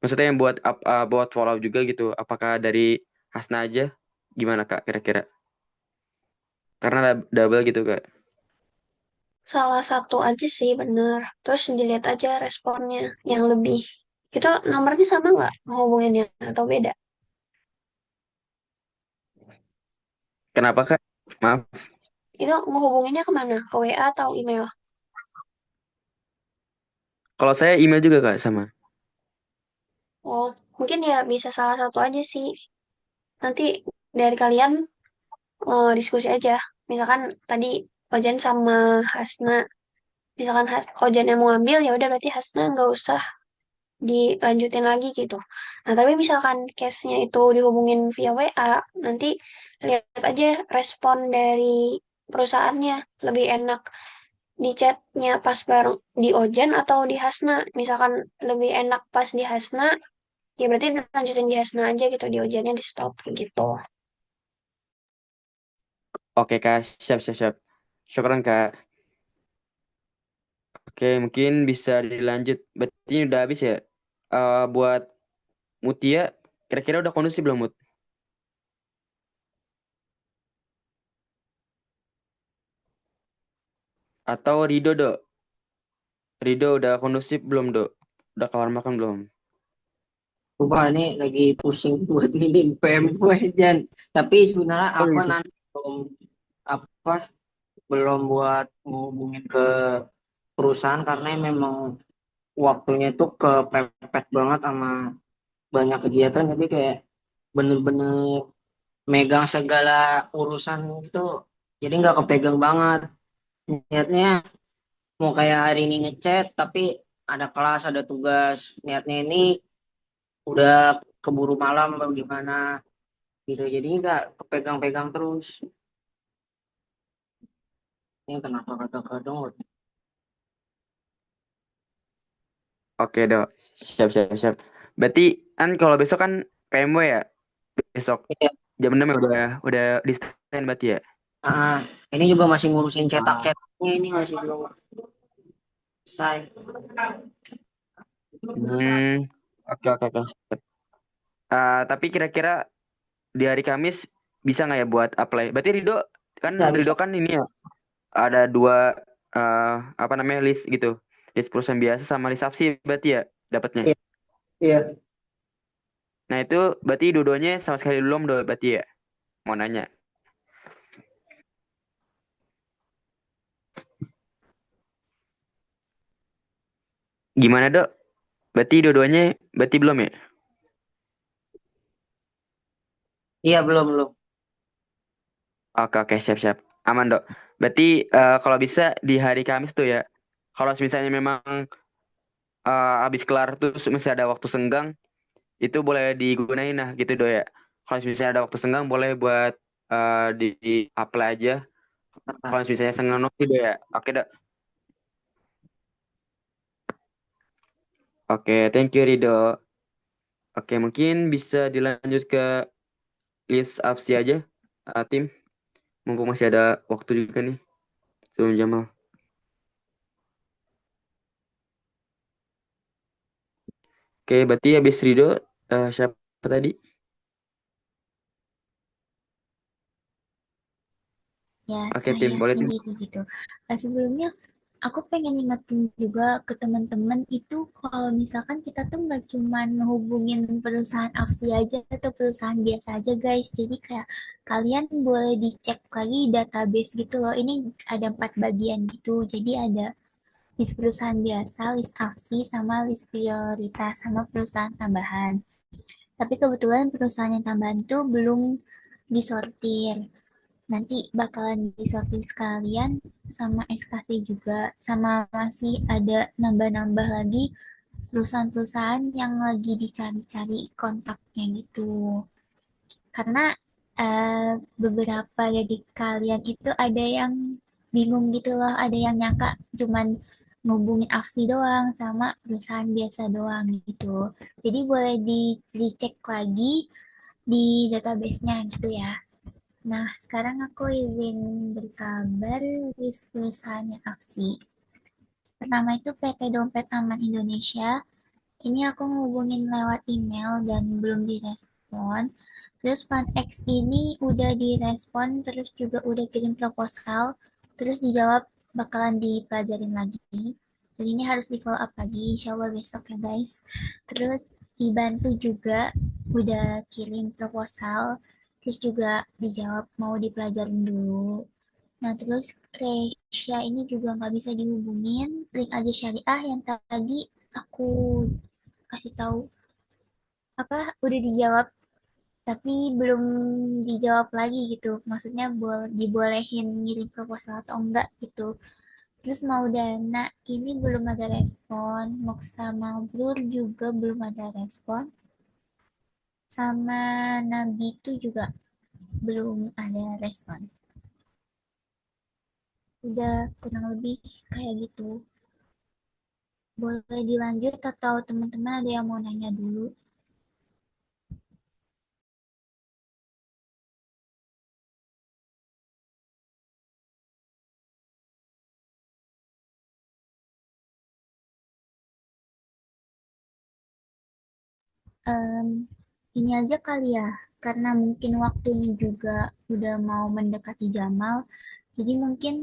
Maksudnya yang buat follow juga gitu. Apakah dari Hasna aja? Gimana Kak kira-kira? Karena double gitu Kak. Salah satu aja sih bener. Terus dilihat aja responnya yang lebih. Itu nomornya sama nggak menghubunginnya atau beda? Kenapa Kak? Maaf. Itu menghubunginnya kemana? Ke WA atau email? Kalau saya email juga Kak sama. Oh, mungkin ya bisa salah satu aja sih. Nanti dari kalian diskusi aja. Misalkan tadi Ojan sama Hasna. Misalkan Ojan yang mau ambil ya udah berarti Hasna nggak usah dilanjutin lagi gitu. Nah, tapi misalkan case-nya itu dihubungin via WA, nanti lihat aja respon dari perusahaannya. Lebih enak di chatnya pas bareng di Ojen atau di Hasna. Misalkan lebih enak pas di Hasna, ya berarti lanjutin di Hasna aja gitu, di Ojennya di stop gitu. Oke Kak, siap siap siap. Syukran Kak. Oke, mungkin bisa dilanjut. Berarti ini udah habis ya. Buat Mutia, kira-kira udah kondusif belum Mut? Atau Rido Dok? Rido udah kondusif belum Dok? Udah kelar makan belum? Wah, ini lagi pusing buat nginin PM gue, Jan. Tapi sebenarnya Oh aku gitu. nanti apa belum buat ngehubungin ke perusahaan karena memang waktunya itu kepepet banget sama banyak kegiatan. Jadi kayak bener-bener megang segala urusan gitu. Jadi nggak kepegang banget. Niatnya mau kayak hari ini ngechat, tapi ada kelas, ada tugas. Niatnya ini udah keburu malam bagaimana gitu jadi nggak kepegang-pegang terus ini kenapa kadang-kadang Oke Dok, siap siap siap. Berarti kan kalau besok kan PMW ya? Besok ya, jam 6 ya udah di stand berarti ya? ah, ini juga masih ngurusin Ah. cetak-cetaknya ini masih belum selesai Hmm, oke oke oke. Tapi kira-kira di hari Kamis bisa nggak ya buat apply? Berarti Bisa, bisa. Ridho kan ini ya ada dua apa namanya list gitu, list perusahaan biasa sama list AFSI berarti ya dapatnya. Iya, iya. Nah itu berarti dua-duanya sama sekali belum do berarti ya, mau nanya. Gimana dok? Berarti dua-duanya berarti belum ya? Iya, belum, belum. Oke oke siap-siap. Aman dok. Berarti kalau bisa di hari Kamis tuh ya. Kalau misalnya memang habis kelar terus masih ada waktu senggang, itu boleh digunain nah gitu dok ya. Kalau misalnya ada waktu senggang boleh buat di apply aja. Kalau misalnya senggang gitu ya. Oke dok. Oke, thank you Rido. Oke, mungkin bisa dilanjut ke list AFSI aja, tim. Mumpung masih ada waktu juga nih sebelum Jamal. Oke, berarti habis Rido, siapa tadi? Ya, Oke, tim. saya Boleh, tim. sendiri gitu. Sebelumnya, aku pengen ingetin juga ke teman-teman itu kalau misalkan kita tuh nggak cuma ngehubungin perusahaan aksi aja atau perusahaan biasa aja guys. Jadi kayak kalian boleh dicek lagi database gitu loh. Ini ada 4 bagian gitu. Jadi ada list perusahaan biasa, list aksi, sama list prioritas, sama perusahaan tambahan. Tapi kebetulan perusahaan yang tambahan itu belum disortir. Nanti bakalan disortir sekalian sama SKC juga, sama masih ada nambah-nambah lagi perusahaan-perusahaan yang lagi dicari-cari kontaknya gitu. Karena beberapa dari kalian itu ada yang bingung gitu loh, ada yang nyangka cuman ngubungin AFSI doang sama perusahaan biasa doang gitu. Jadi boleh dicek lagi di database-nya gitu ya. Nah, sekarang aku izin berkabar list perusahaannya aksi. Pertama itu PT Dompet Aman Indonesia. Ini aku ngubungin lewat email dan belum direspon. Terus FunX ini udah direspon, terus juga udah kirim proposal, terus dijawab bakalan dipelajarin lagi. Dan ini harus di follow up lagi, insya Allah besok ya guys. Terus dibantu juga udah kirim proposal, terus juga dijawab mau dipelajarin dulu. Nah, terus Krisya ini juga nggak bisa dihubungin. Link aja syariah yang tadi aku kasih tahu apa udah dijawab tapi belum dijawab lagi gitu. Maksudnya dibolehin ngirim proposal atau enggak gitu. Terus mau Dana ini belum ada respon. Moksa Mabrur juga belum ada respon. Sama Nabi itu juga belum ada respon. Udah kurang lebih kayak gitu. Boleh dilanjut atau teman-teman ada yang mau nanya dulu? Em, ini aja kali ya, karena mungkin waktunya juga udah mau mendekati Jamal. Jadi mungkin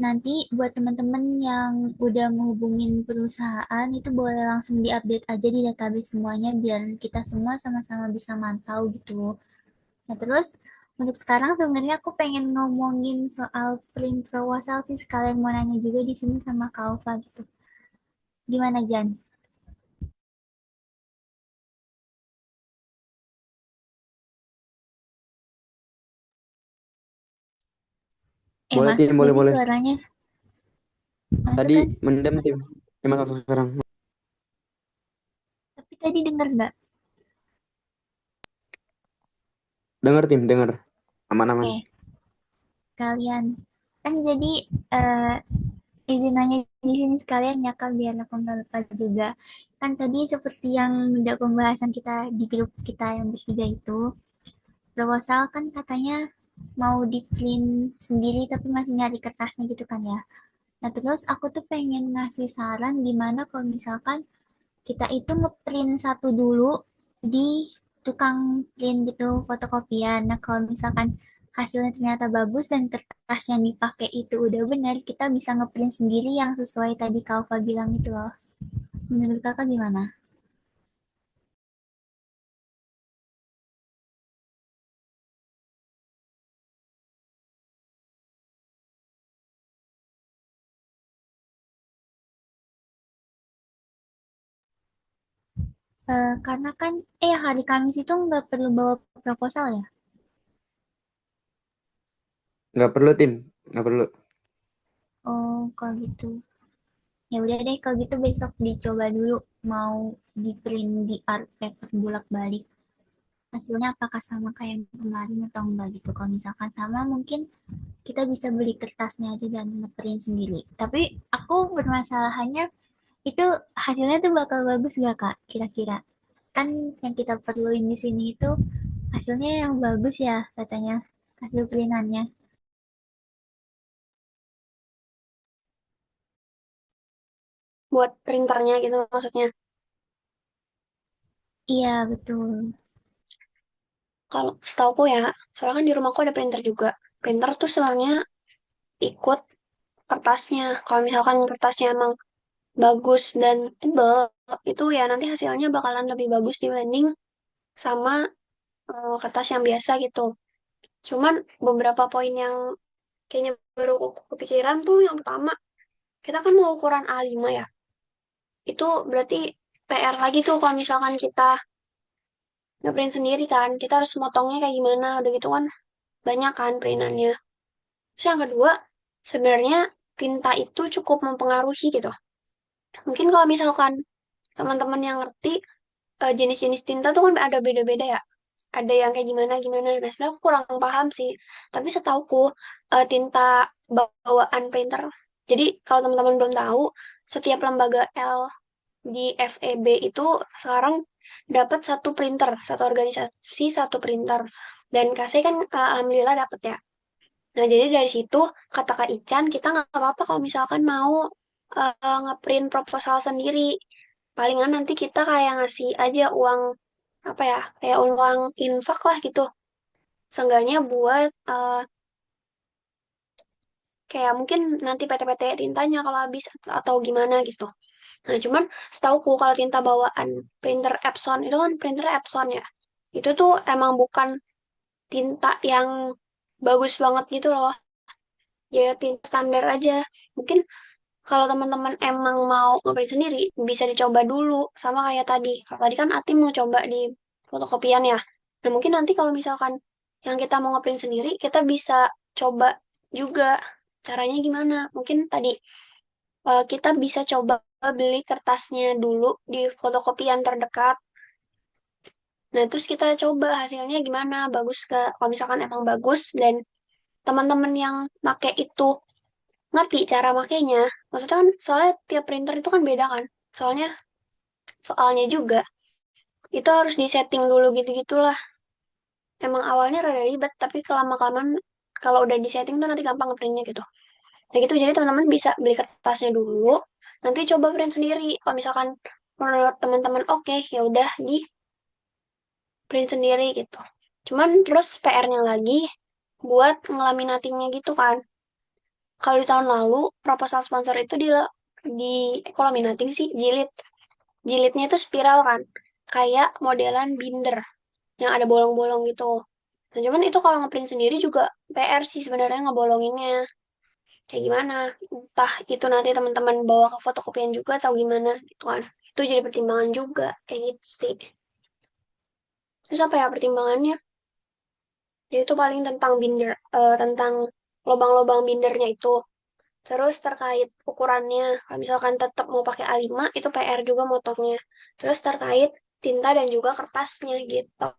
nanti buat teman-teman yang udah ngehubungin perusahaan itu boleh langsung diupdate aja di database semuanya biar kita semua sama-sama bisa mantau gitu. Nah terus untuk sekarang sebenarnya aku pengen ngomongin soal print proposal sih sekalian mau nanya juga di sini sama Kalfa gitu. Gimana Jan? Boleh, Masuk tim. gak Boleh, nih boleh. suaranya? Masuk Tadi kan? mendem, tim. Masuk sekarang. Tapi tadi denger nggak? Dengar, tim. Dengar. Aman-aman. Oke, kalian kan jadi eh, izin nanya di sini sekalian ya kan biar aku nggak lupa juga. Kan tadi seperti yang udah pembahasan kita di grup kita yang bertiga itu, proposal kan katanya mau di print sendiri tapi masih nyari kertasnya gitu kan ya. Nah terus aku tuh pengen ngasih saran gimana kalau misalkan kita itu ngeprint satu dulu di tukang print gitu, fotokopian. Nah, kalau misalkan hasilnya ternyata bagus dan kertas yang dipakai itu udah benar, kita bisa ngeprint sendiri yang sesuai tadi Kalva bilang itu loh. Menurut kakak gimana? Karena kan, hari Kamis itu nggak perlu bawa proposal ya? Nggak perlu tim, nggak perlu. Oh, kalau gitu. Ya udah deh, kalau gitu besok dicoba dulu mau di print di art paper bolak-balik. Hasilnya apakah sama kayak yang kemarin atau enggak gitu. Kalau misalkan sama, mungkin kita bisa beli kertasnya aja dan ngeprint sendiri. Tapi aku bermasalahannya itu hasilnya tuh bakal bagus gak Kak? Kira-kira. Kan yang kita perluin di sini itu hasilnya yang bagus ya katanya. Hasil printannya. Buat printernya gitu maksudnya. Iya, betul. Kalau setauku ya, soalnya kan di rumahku ada printer juga. Printer tuh sebenarnya ikut kertasnya. Kalau misalkan kertasnya emang bagus dan tebel, itu ya nanti hasilnya bakalan lebih bagus dibanding sama kertas yang biasa gitu. Cuman beberapa poin yang kayaknya baru kepikiran tuh yang pertama, kita kan mau ukuran A5 ya. Itu berarti PR lagi tuh kalau misalkan kita ngeprint sendiri kan, kita harus motongnya kayak gimana, udah gitu kan banyak kan printannya. Terus yang kedua, sebenarnya tinta itu cukup mempengaruhi gitu. Mungkin kalau misalkan teman-teman yang ngerti jenis-jenis tinta tuh kan ada beda-beda ya. Ada yang kayak gimana-gimana. Nah, sebenarnya aku kurang paham sih. Tapi setauku tinta bawaan painter. Jadi kalau teman-teman belum tahu, setiap lembaga L di FEB itu sekarang dapat satu printer, satu organisasi satu printer. Dan KC kan alhamdulillah dapat ya. Nah, jadi dari situ kata Kak Ican, kita nggak apa-apa kalau misalkan mau ngeprint proposal sendiri. Palingan nanti kita kayak ngasih aja uang, apa ya, kayak uang infak lah gitu. Seenggaknya buat kayak mungkin nanti PT-PT tintanya kalau habis atau gimana gitu. Nah, cuman setauku kalau tinta bawaan printer Epson, itu kan printer Epson ya. Itu tuh emang bukan tinta yang bagus banget gitu loh. Ya tinta standar aja. Mungkin kalau teman-teman emang mau ngeprint sendiri, bisa dicoba dulu sama kayak tadi. Kalau tadi kan Ati mau coba di fotokopian ya. Nah, mungkin nanti kalau misalkan yang kita mau ngeprint sendiri, kita bisa coba juga caranya gimana. Mungkin tadi kita bisa coba beli kertasnya dulu di fotokopian terdekat. Nah, terus kita coba hasilnya gimana, bagus gak? Kalau misalkan emang bagus dan teman-teman yang make itu ngerti cara makainya. Maksudnya kan soalnya tiap printer itu kan beda kan. Soalnya juga itu harus disetting dulu gitu-gitulah. Emang awalnya rada ribet tapi kelama-kelamaan kalau udah disetting tuh nanti gampang ngeprintnya gitu. Nah gitu jadi teman-teman bisa beli kertasnya dulu, nanti coba print sendiri. Kalau misalkan menurut teman-teman oke, ya udah di print sendiri gitu. Cuman terus PR-nya lagi buat ngelaminatingnya gitu kan. Kalau di tahun lalu proposal sponsor itu di kok laminating sih jilid. Jilidnya itu spiral kan. Kayak modelan binder yang ada bolong-bolong gitu. Nah, cuman itu kalau ngeprint sendiri juga PR sih sebenarnya ngebolonginnya. Kayak gimana? Entah itu nanti teman-teman bawa ke fotokopian juga atau gimana gitu kan. Itu jadi pertimbangan juga kayak gitu sih. Terus apa ya pertimbangannya? Ya itu paling tentang binder, tentang lubang-lubang bindernya itu. Terus terkait ukurannya, kalau misalkan tetap mau pakai A5, itu PR juga motongnya. Terus terkait tinta dan juga kertasnya gitu.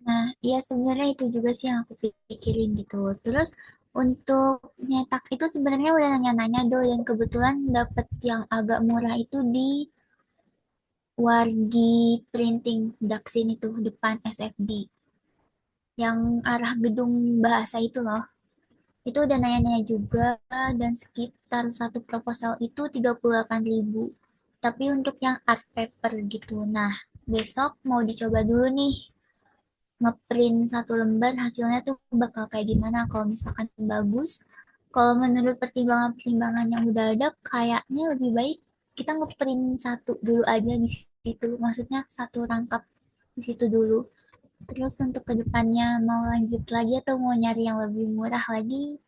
Nah, iya sebenarnya itu juga sih yang aku pikirin gitu. Terus untuk nyetak itu sebenarnya udah nanya-nanya do dan kebetulan dapet yang agak murah itu di Wargi Printing Daksin itu depan SFD yang arah gedung bahasa itu loh. Itu udah nanya-nanya juga dan sekitar satu proposal itu 38.000. Tapi untuk yang art paper gitu, nah besok mau dicoba dulu nih ngeprint satu lembar hasilnya tuh bakal kayak gimana kalau misalkan bagus. Kalau menurut pertimbangan-pertimbangan yang udah ada, kayaknya lebih baik kita ngeprint satu dulu aja di situ. Maksudnya satu rangkap di situ dulu. Terus untuk kedepannya mau lanjut lagi atau mau nyari yang lebih murah lagi,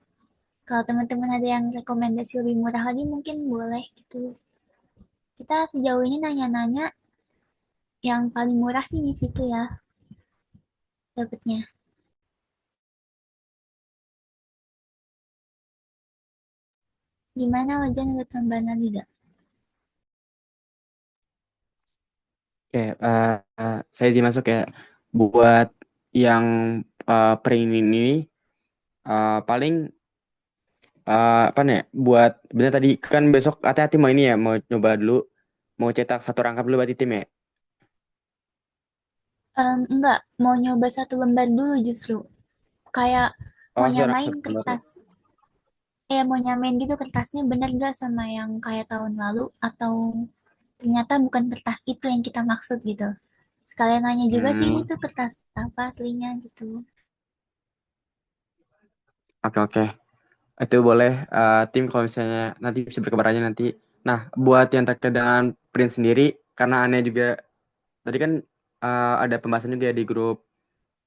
kalau teman-teman ada yang rekomendasi lebih murah lagi mungkin boleh gitu. Kita sejauh ini nanya-nanya yang paling murah sih di situ ya dapetnya. Gimana wajan ada tambahan lagi gak? Oke, saya izin masuk ya. Buat yang print ini paling apa nih? Buat bener tadi kan besok hati-hati mau ini ya, mau coba dulu, mau cetak satu rangkap dulu berarti tim ya. Enggak, mau nyoba satu lembar dulu justru. Kayak mau Oh, nyamain satu lembar. kertas. Mau nyamain gitu kertasnya bener gak sama yang kayak tahun lalu atau ternyata bukan kertas itu yang kita maksud gitu. Sekalian nanya juga sih ini Hmm, tuh kertas apa aslinya gitu. oke oke. Itu boleh tim kalau misalnya nanti bisa berkabar aja nanti. Nah, buat yang terkait dengan print sendiri, karena aneh juga tadi kan ada pembahasan juga ya di grup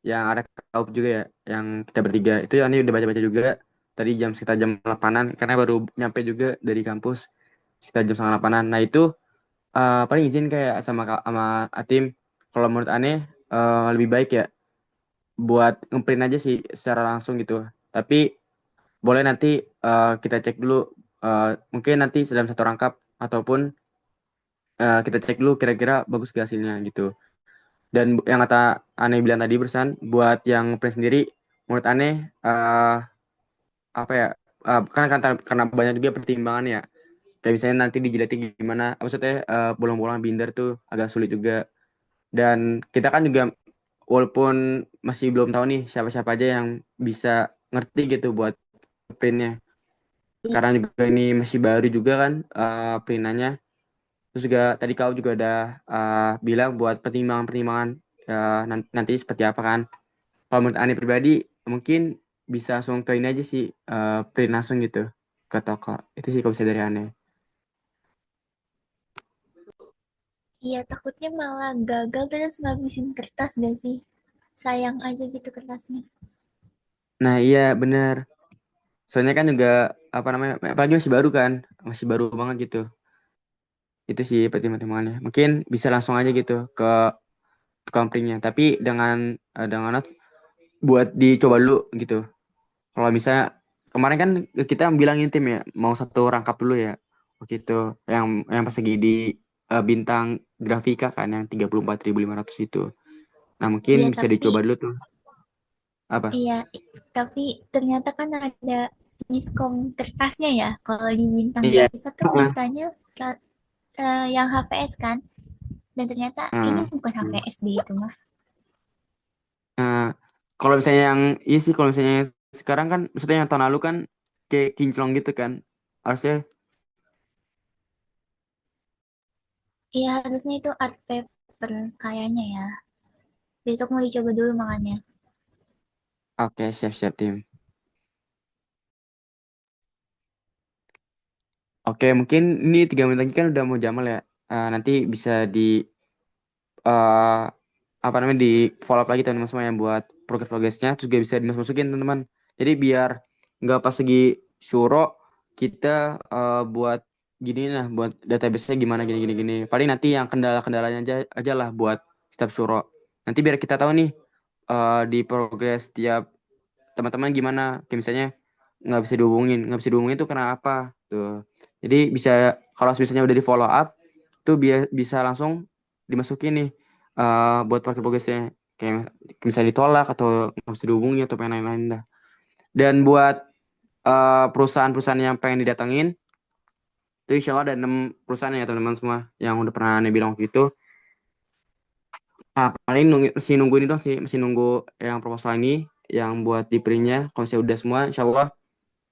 yang ada kaup juga ya, yang kita bertiga. Itu aneh udah baca-baca juga tadi sekitar jam 8-an, karena baru nyampe juga dari kampus sekitar jam setengah 8-an. Nah, itu paling izin kayak sama Atim, kalau menurut aneh lebih baik ya buat ngeprint aja sih secara langsung gitu. Tapi boleh nanti kita cek dulu mungkin nanti dalam satu rangkap ataupun kita cek dulu kira-kira bagus gak hasilnya gitu. Dan yang kata Aneh bilang tadi barusan buat yang print sendiri menurut Aneh apa ya kan karena banyak juga pertimbangan ya. Kayak misalnya nanti dijilatin gimana, maksudnya bolong-bolong binder tuh agak sulit juga. Dan kita kan juga walaupun masih belum tahu nih siapa-siapa aja yang bisa ngerti gitu buat printnya. Karena juga ini masih baru juga kan perintannya. Terus juga tadi kau juga ada bilang buat pertimbangan-pertimbangan nanti seperti apa kan. Kalau menurut Ani pribadi mungkin bisa langsung ke ini aja sih print langsung gitu ke toko. Itu sih kalau bisa dari Ani. Iya takutnya malah gagal terus ngabisin kertas gak sih? Sayang aja gitu kertasnya. Nah iya bener. Soalnya kan juga apa namanya, apalagi masih baru kan, masih baru banget gitu. Itu sih pertimbangannya. Mungkin bisa langsung aja gitu ke tukang printnya. Tapi dengan buat dicoba dulu gitu. Kalau misalnya kemarin kan kita bilangin tim ya mau satu rangkap dulu ya waktu itu yang pas lagi di bintang grafika kan yang 34.500 itu. Nah mungkin Iya bisa tapi dicoba dulu tuh apa? iya tapi ternyata kan ada miskom kertasnya ya. Kalau di bintang Iya. grafika tuh mintanya yang HVS kan. Dan ternyata kayaknya Nah, bukan HVS deh itu mah. nah, kalau misalnya yang iya sih kalau misalnya yang sekarang kan maksudnya yang tahun lalu kan kayak kinclong gitu kan harusnya. Iya harusnya itu art paper kayaknya ya. Besok mau dicoba dulu makanya. Oke, siap-siap tim. Oke, mungkin ini 3 menit lagi kan udah mau Jamal ya. Nanti bisa di eh apa namanya di follow up lagi teman-teman semua yang buat progres-progresnya terus juga bisa dimasukin teman-teman. Jadi biar nggak pas lagi syuro kita buat gini lah buat database-nya gimana gini gini gini. Paling nanti yang kendala-kendalanya aja lah buat setiap syuro. Nanti biar kita tahu nih di progres tiap teman-teman gimana. Kayak misalnya nggak bisa dihubungin itu karena apa tuh. Jadi bisa kalau misalnya udah di follow up tuh bisa langsung dimasukin nih buat parkir progresnya kayak misalnya ditolak atau nggak bisa dihubungi atau pengen lain-lain dah. Dan buat perusahaan-perusahaan yang pengen didatengin itu insya Allah ada 6 perusahaan ya teman-teman semua yang udah pernah Ane bilang waktu itu. Nah, paling masih nunggu ini dong sih, masih nunggu yang proposal ini yang buat di printnya. Kalau misalnya udah semua, insya Allah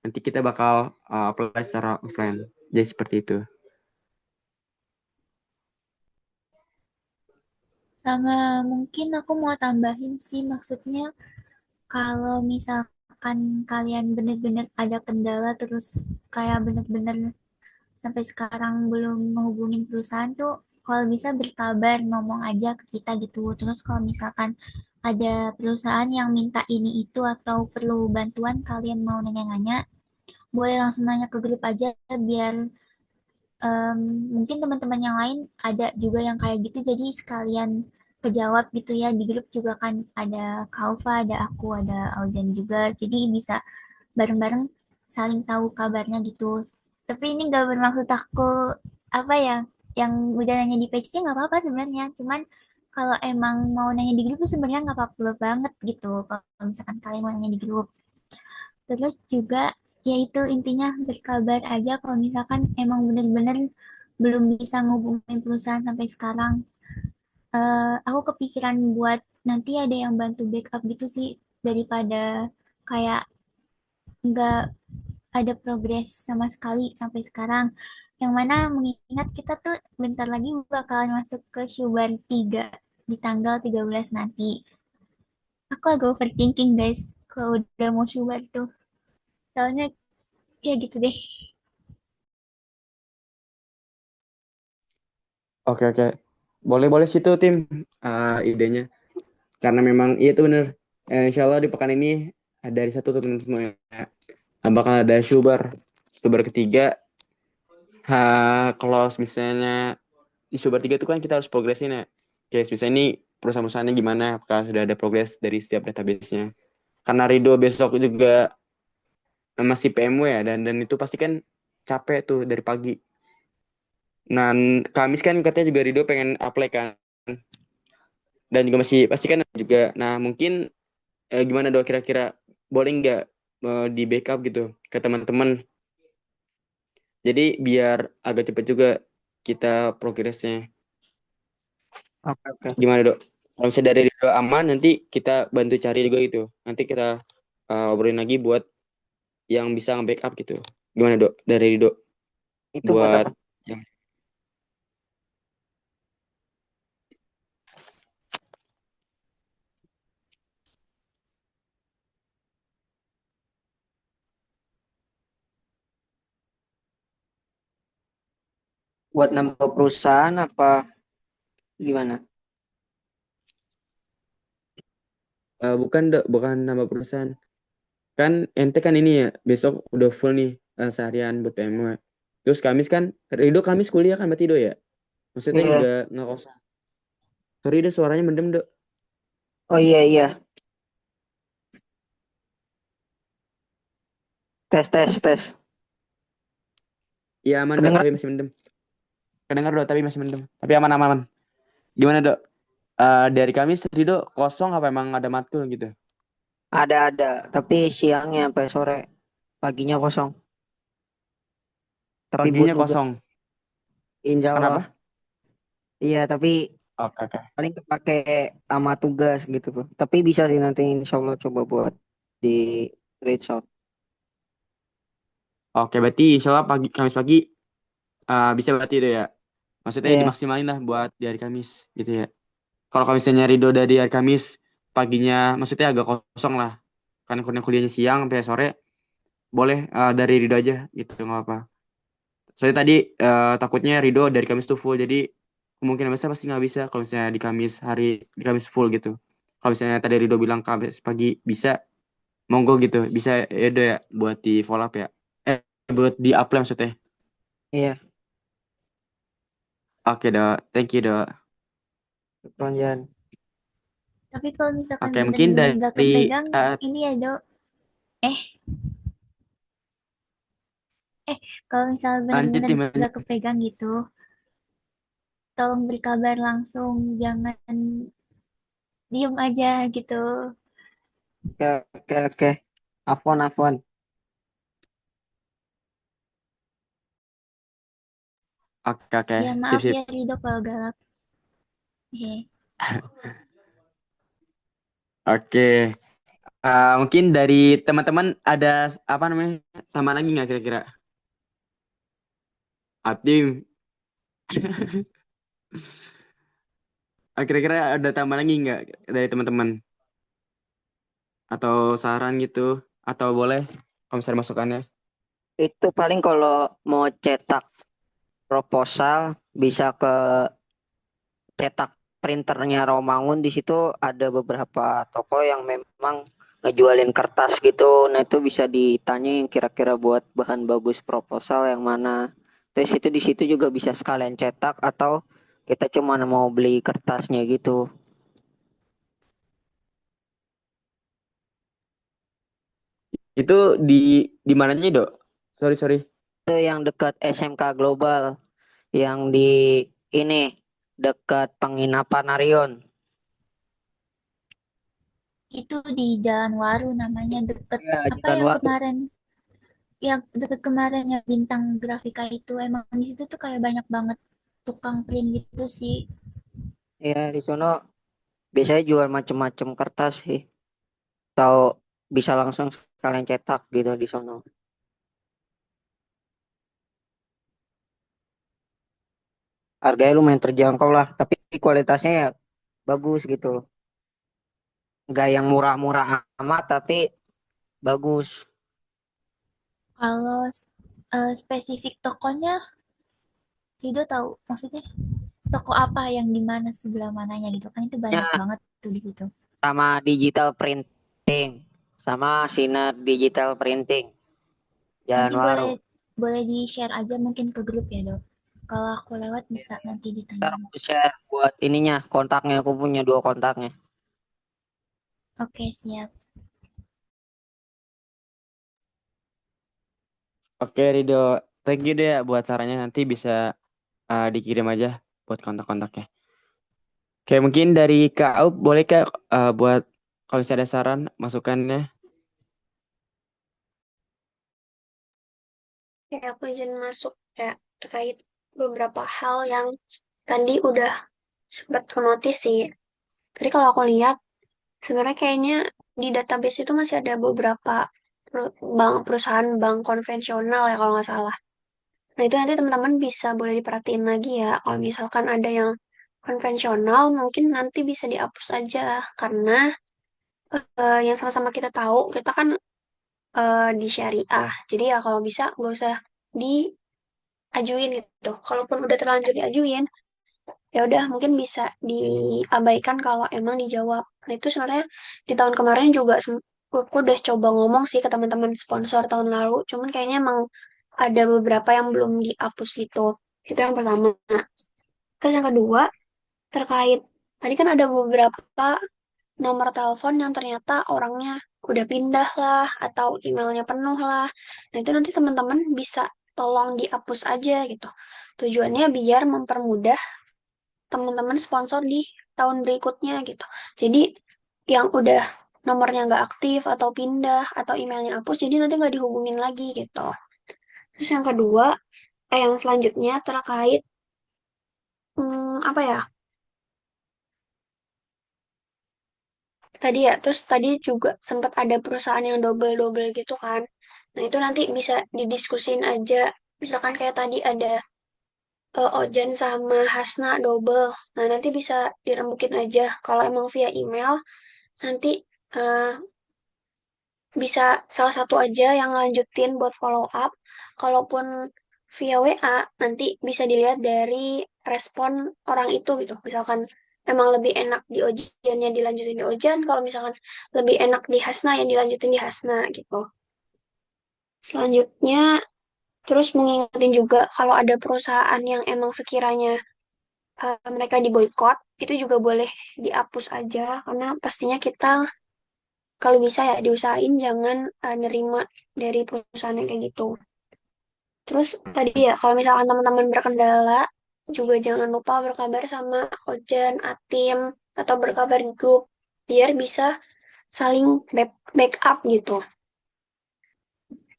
nanti kita bakal apply secara offline. Jadi seperti itu. Sama mungkin aku mau tambahin sih, maksudnya kalau misalkan kalian bener-bener ada kendala terus kayak bener-bener sampai sekarang belum menghubungin perusahaan tuh, kalau bisa berkabar, ngomong aja ke kita gitu. Terus kalau misalkan ada perusahaan yang minta ini itu atau perlu bantuan, kalian mau nanya-nanya, boleh langsung nanya ke grup aja biar em, mungkin teman-teman yang lain ada juga yang kayak gitu, jadi sekalian kejawab gitu ya. Di grup juga kan ada Kaufa, ada aku, ada Aujan juga, jadi bisa bareng-bareng saling tahu kabarnya gitu. Tapi ini gak bermaksud aku apa ya, yang udah nanya di PC nggak apa-apa sebenarnya, cuman kalau emang mau nanya di grup tuh sebenarnya nggak apa-apa banget gitu kalau misalkan kalian mau nanya di grup. Terus juga yaitu intinya berkabar aja kalau misalkan emang bener-bener belum bisa ngubungin perusahaan sampai sekarang. Aku kepikiran buat nanti ada yang bantu backup gitu sih, daripada kayak nggak ada progres sama sekali sampai sekarang. Yang mana mengingat kita tuh bentar lagi bakalan masuk ke Syuban 3 di tanggal 13 nanti. Aku agak overthinking guys kalau udah mau Syuban tuh. Soalnya ya gitu deh. Oke oke. Boleh boleh situ tim idenya. Karena memang iya tuh bener. Insya Allah di pekan ini dari satu teman semua ya. Bakal ada Syubar ketiga. Kalau misalnya di Syubar 3 itu kan kita harus progresin ya. Kayak misalnya ini perusahaan-perusahaannya gimana, apakah sudah ada progres dari setiap database-nya. Karena Rido besok juga masih PMW ya, dan itu pasti kan capek tuh dari pagi. Dan Kamis kan katanya juga Rido pengen apply kan, dan juga masih pasti kan juga. Nah mungkin gimana dok kira-kira boleh nggak di backup gitu ke teman-teman. Jadi biar agak cepet juga kita progresnya. Oke, oke. Gimana dok? Kalau misalnya dari Rido aman, nanti kita bantu cari juga gitu. Nanti kita obrolin lagi buat yang bisa nge-backup gitu. Gimana dok? Dari Rido Itu buat buat apa? yang Buat nambah perusahaan apa gimana? bukan dok, bukan nama perusahaan. Kan ente kan ini ya besok udah full nih seharian buat PMW. Terus Kamis kan Rido Kamis kuliah kan berarti do ya? Maksudnya Iya. nggak kosong. Sorry deh suaranya mendem dok. Oh iya, iya. Tes, tes, tes. Iya aman dok, Kedengeran? tapi masih mendem. Kedengar dok, tapi masih mendem. Tapi aman. Gimana dok? Dari Kamis Rido kosong apa emang ada matkul gitu? Ada. Tapi siangnya sampai sore. Paginya kosong. Tapi buat Paginya nugas. kosong. Insya Allah. Kenapa? Iya, tapi Oke oke. paling kepake sama tugas gitu tuh. Tapi bisa sih nanti insya Allah coba buat di reach out. Oke, berarti insya Allah Kamis pagi bisa berarti itu ya. Maksudnya Iya, dimaksimalin lah buat di hari Kamis gitu ya. Kalau misalnya Rido dari hari Kamis paginya, maksudnya agak kosong lah. Karena kuliahnya siang sampai sore, boleh dari Rido aja gitu nggak apa. Soalnya tadi takutnya Rido dari Kamis tuh full, jadi kemungkinan besar pasti nggak bisa kalau misalnya di Kamis full gitu. Kalau misalnya tadi Rido bilang Kamis pagi bisa, monggo gitu, bisa ya udah ya buat di follow up ya. Buat di apply maksudnya. iya. Oke dok, thank you dok. Keronjan. Tapi kalau misalkan Oke, mungkin bener-bener gak dari kepegang, ini ya dok. Eh, kalau misalnya lanjut bener-bener tim gak lanjut. kepegang gitu, tolong beri kabar langsung, jangan diem aja gitu. Oke, oke, oke. Afwan, afwan. Oke oke, Ya sip maaf sip. ya Rido kalau galak. Hehe. Oke. Mungkin dari teman-teman ada apa namanya tambahan lagi nggak kira-kira? Atim. Kira-kira ada tambah lagi nggak dari teman-teman? Atau saran gitu? Atau boleh kalau misalnya masukannya? Itu paling kalau mau cetak proposal bisa ke cetak printernya Romangun. Di situ ada beberapa toko yang memang ngejualin kertas gitu. Nah, itu bisa ditanyain kira-kira buat bahan bagus proposal yang mana. Terus itu di situ juga bisa sekalian cetak atau kita cuma mau beli kertasnya gitu. Itu di mananya, Dok? Sorry, sorry. Itu yang dekat SMK Global, yang di ini dekat penginapan Arion. Itu di Jalan Waru namanya, deket Ya, apa Jalan yang Waru. kemarin, yang deket kemarin yang Bintang Grafika itu. Emang di situ tuh kayak banyak banget tukang print gitu sih. Ya, di sono biasanya jual macem-macem kertas sih. Tahu bisa langsung sekalian cetak gitu di sono. Harganya lumayan terjangkau lah, tapi kualitasnya ya bagus gitu. Nggak yang murah-murah amat, tapi bagus. Kalau spesifik tokonya, Rido tahu maksudnya toko apa yang di mana sebelah mananya gitu kan, itu banyak Ya, banget tuh di situ. sama digital printing, sama Sinar Digital Printing, Jalan Nanti boleh Waru. boleh di share aja mungkin ke grup ya dok. Kalau aku lewat bisa nanti Ntar ditanya. aku share buat ininya, kontaknya. Aku punya dua kontaknya. Oke siap. Oke, Rido. Thank you deh ya buat sarannya. Nanti bisa dikirim aja buat kontak-kontaknya. Oke, mungkin dari Kak Aup boleh Kak buat kalau misalnya ada saran masukannya. Ya, aku izin masuk ya terkait beberapa hal yang tadi udah sempat ke notice sih. Tadi kalau aku lihat, sebenarnya kayaknya di database itu masih ada beberapa perusahaan bank konvensional ya kalau nggak salah. Nah itu nanti teman-teman bisa boleh diperhatiin lagi ya. Kalau misalkan ada yang konvensional, mungkin nanti bisa dihapus aja. Karena yang sama-sama kita tahu, kita kan di syariah. Jadi ya kalau bisa nggak usah diajuin gitu. Kalaupun udah terlanjur diajuin, ya udah mungkin bisa diabaikan kalau emang dijawab. Nah itu sebenarnya di tahun kemarin juga aku udah coba ngomong sih ke teman-teman sponsor tahun lalu, cuman kayaknya emang ada beberapa yang belum dihapus gitu. Itu yang pertama. Terus yang kedua, terkait tadi kan ada beberapa nomor telepon yang ternyata orangnya udah pindah lah atau emailnya penuh lah. Nah itu nanti teman-teman bisa tolong dihapus aja gitu. Tujuannya biar mempermudah teman-teman sponsor di tahun berikutnya gitu. Jadi yang udah nomornya nggak aktif atau pindah atau emailnya hapus, jadi nanti nggak dihubungin lagi gitu. Terus yang kedua, yang selanjutnya terkait apa ya? Tadi ya, terus tadi juga sempat ada perusahaan yang double-double gitu kan. Nah itu nanti bisa didiskusin aja. Misalkan kayak tadi ada Ojan sama Hasna double. Nah nanti bisa dirembukin aja. Kalau emang via email, nanti eh, bisa salah satu aja yang ngelanjutin buat follow up. Kalaupun via WA, nanti bisa dilihat dari respon orang itu gitu. Misalkan emang lebih enak di Ojan yang dilanjutin di Ojan, kalau misalkan lebih enak di Hasna yang dilanjutin di Hasna gitu. Selanjutnya, terus mengingatin juga kalau ada perusahaan yang emang sekiranya mereka diboykot, itu juga boleh dihapus aja, karena pastinya kita kalau bisa ya diusahain jangan nerima dari perusahaan yang kayak gitu. Terus tadi ya kalau misalkan teman-teman berkendala juga jangan lupa berkabar sama Ojan, Atim atau berkabar di grup biar bisa saling backup gitu.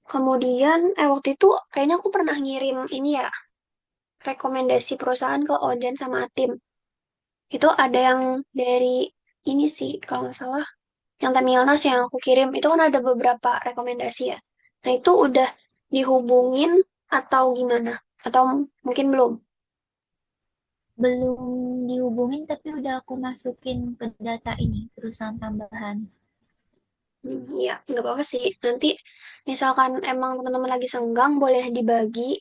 Kemudian waktu itu kayaknya aku pernah ngirim ini ya rekomendasi perusahaan ke Ojan sama Atim. Itu ada yang dari ini sih kalau nggak salah yang Temilnas yang aku kirim itu kan ada beberapa rekomendasi ya. Nah itu udah dihubungin atau gimana? Atau mungkin belum? Belum dihubungin tapi udah aku masukin ke data ini, perusahaan tambahan. Ya, nggak apa-apa sih. Nanti misalkan emang teman-teman lagi senggang, boleh dibagi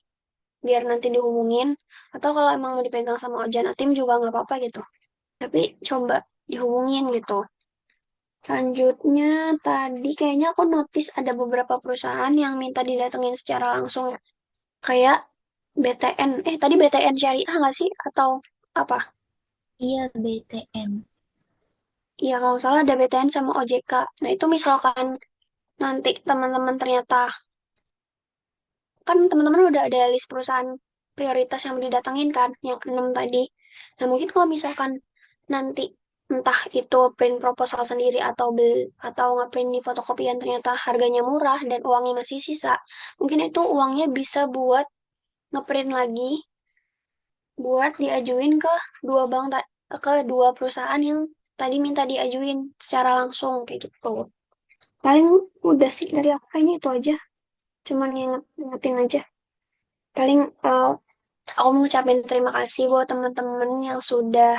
biar nanti dihubungin. Atau kalau emang mau dipegang sama Ojan Atim juga nggak apa-apa gitu. Tapi coba dihubungin gitu. Selanjutnya, tadi kayaknya aku notice ada beberapa perusahaan yang minta didatengin secara langsung ya. Kayak BTN. Tadi BTN Syariah nggak sih? Atau apa? Iya, BTN. Iya, kalau nggak salah ada BTN sama OJK. Nah, itu misalkan nanti teman-teman ternyata kan teman-teman udah ada list perusahaan prioritas yang mau didatengin kan, yang 6 tadi. Nah, mungkin kalau misalkan nanti entah itu print proposal sendiri atau ngeprint di fotokopian ternyata harganya murah dan uangnya masih sisa, mungkin itu uangnya bisa buat ngeprint lagi buat diajuin ke ke dua perusahaan yang tadi minta diajuin secara langsung kayak gitu. Paling udah sih dari aku kayaknya itu aja. Cuman ngingetin aja. Paling aku mau ngucapin terima kasih buat teman-teman yang sudah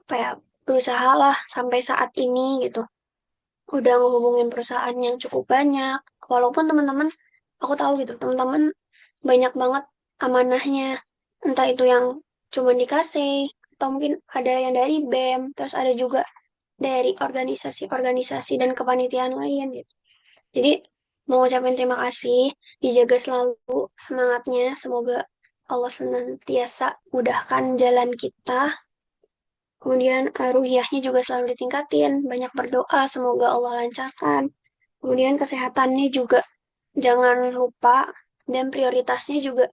apa ya berusaha lah sampai saat ini gitu. Udah ngehubungin perusahaan yang cukup banyak. Walaupun teman-teman, aku tahu gitu, teman-teman banyak banget amanahnya. Entah itu yang cuma dikasih, atau mungkin ada yang dari BEM, terus ada juga dari organisasi-organisasi dan kepanitiaan lain gitu. Jadi mau ucapin terima kasih, dijaga selalu semangatnya. Semoga Allah senantiasa mudahkan jalan kita. Kemudian ruhiyahnya juga selalu ditingkatin. Banyak berdoa, semoga Allah lancarkan. Kemudian kesehatannya juga jangan lupa. Dan prioritasnya juga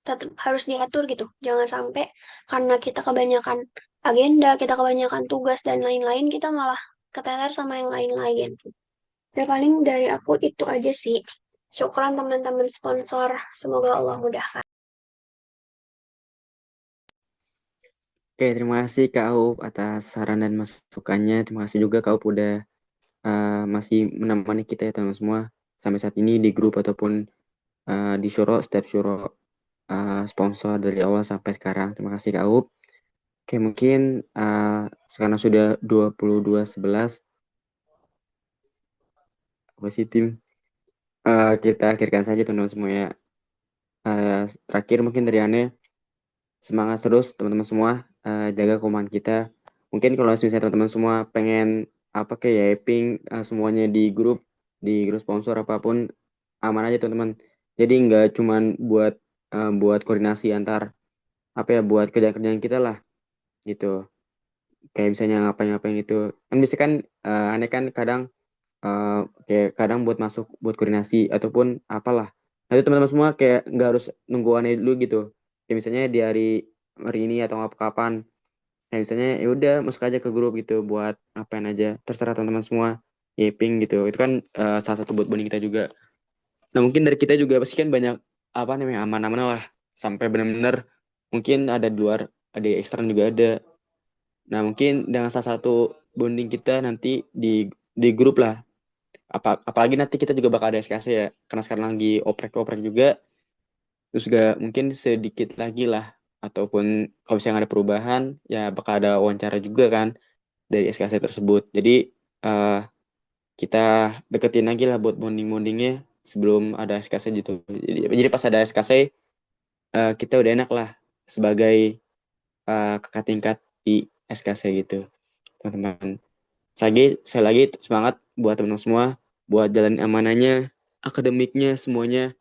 tetap harus diatur gitu. Jangan sampai karena kita kebanyakan agenda, kita kebanyakan tugas dan lain-lain, kita malah keteter sama yang lain-lain. Ya paling dari aku itu aja sih. Syukran teman-teman sponsor. Semoga Allah mudahkan. Oke, terima kasih Kak Aup atas saran dan masukannya. Terima kasih juga Kak Aup udah masih menemani kita ya teman-teman semua sampai saat ini di grup ataupun di Syuro, setiap Syuro sponsor dari awal sampai sekarang. Terima kasih Kak Aup. Oke, mungkin sekarang sudah 22.11 apa sih tim? Kita akhirkan saja teman-teman semua ya. Terakhir mungkin dari Ane, semangat terus teman-teman semua, jaga komandan kita. Mungkin kalau misalnya teman-teman semua pengen apa kayak yaping semuanya di grup sponsor apapun aman aja teman-teman. Jadi nggak cuman buat koordinasi antar apa ya buat kerjaan-kerjaan kita lah gitu. Kayak misalnya ngapain-ngapain gitu. Kan bisa kan aneh kan kadang kayak kadang buat masuk buat koordinasi ataupun apalah. Nah itu teman-teman semua kayak nggak harus nunggu aneh dulu gitu. Kayak misalnya di hari ini atau apa kapan. Nah misalnya ya udah masuk aja ke grup gitu buat ngapain aja. Terserah teman-teman semua. Yaping gitu. Itu kan salah satu buat bonding kita juga. Nah mungkin dari kita juga pasti kan banyak apa namanya aman-aman lah. Sampai benar-benar mungkin ada di luar, ada di ekstern juga ada. Nah mungkin dengan salah satu bonding kita nanti di grup lah apalagi nanti kita juga bakal ada SKC ya karena sekarang lagi oprek-oprek juga terus juga mungkin sedikit lagi lah ataupun kalau misalnya ada perubahan ya bakal ada wawancara juga kan dari SKC tersebut jadi eh, kita deketin lagi lah buat bonding-bondingnya sebelum ada SKC gitu jadi pas ada SKC kita udah enak lah sebagai kakak tingkat di SKC gitu teman-teman. Saya lagi semangat buat teman-teman semua, buat jalan amanahnya, akademiknya, semuanya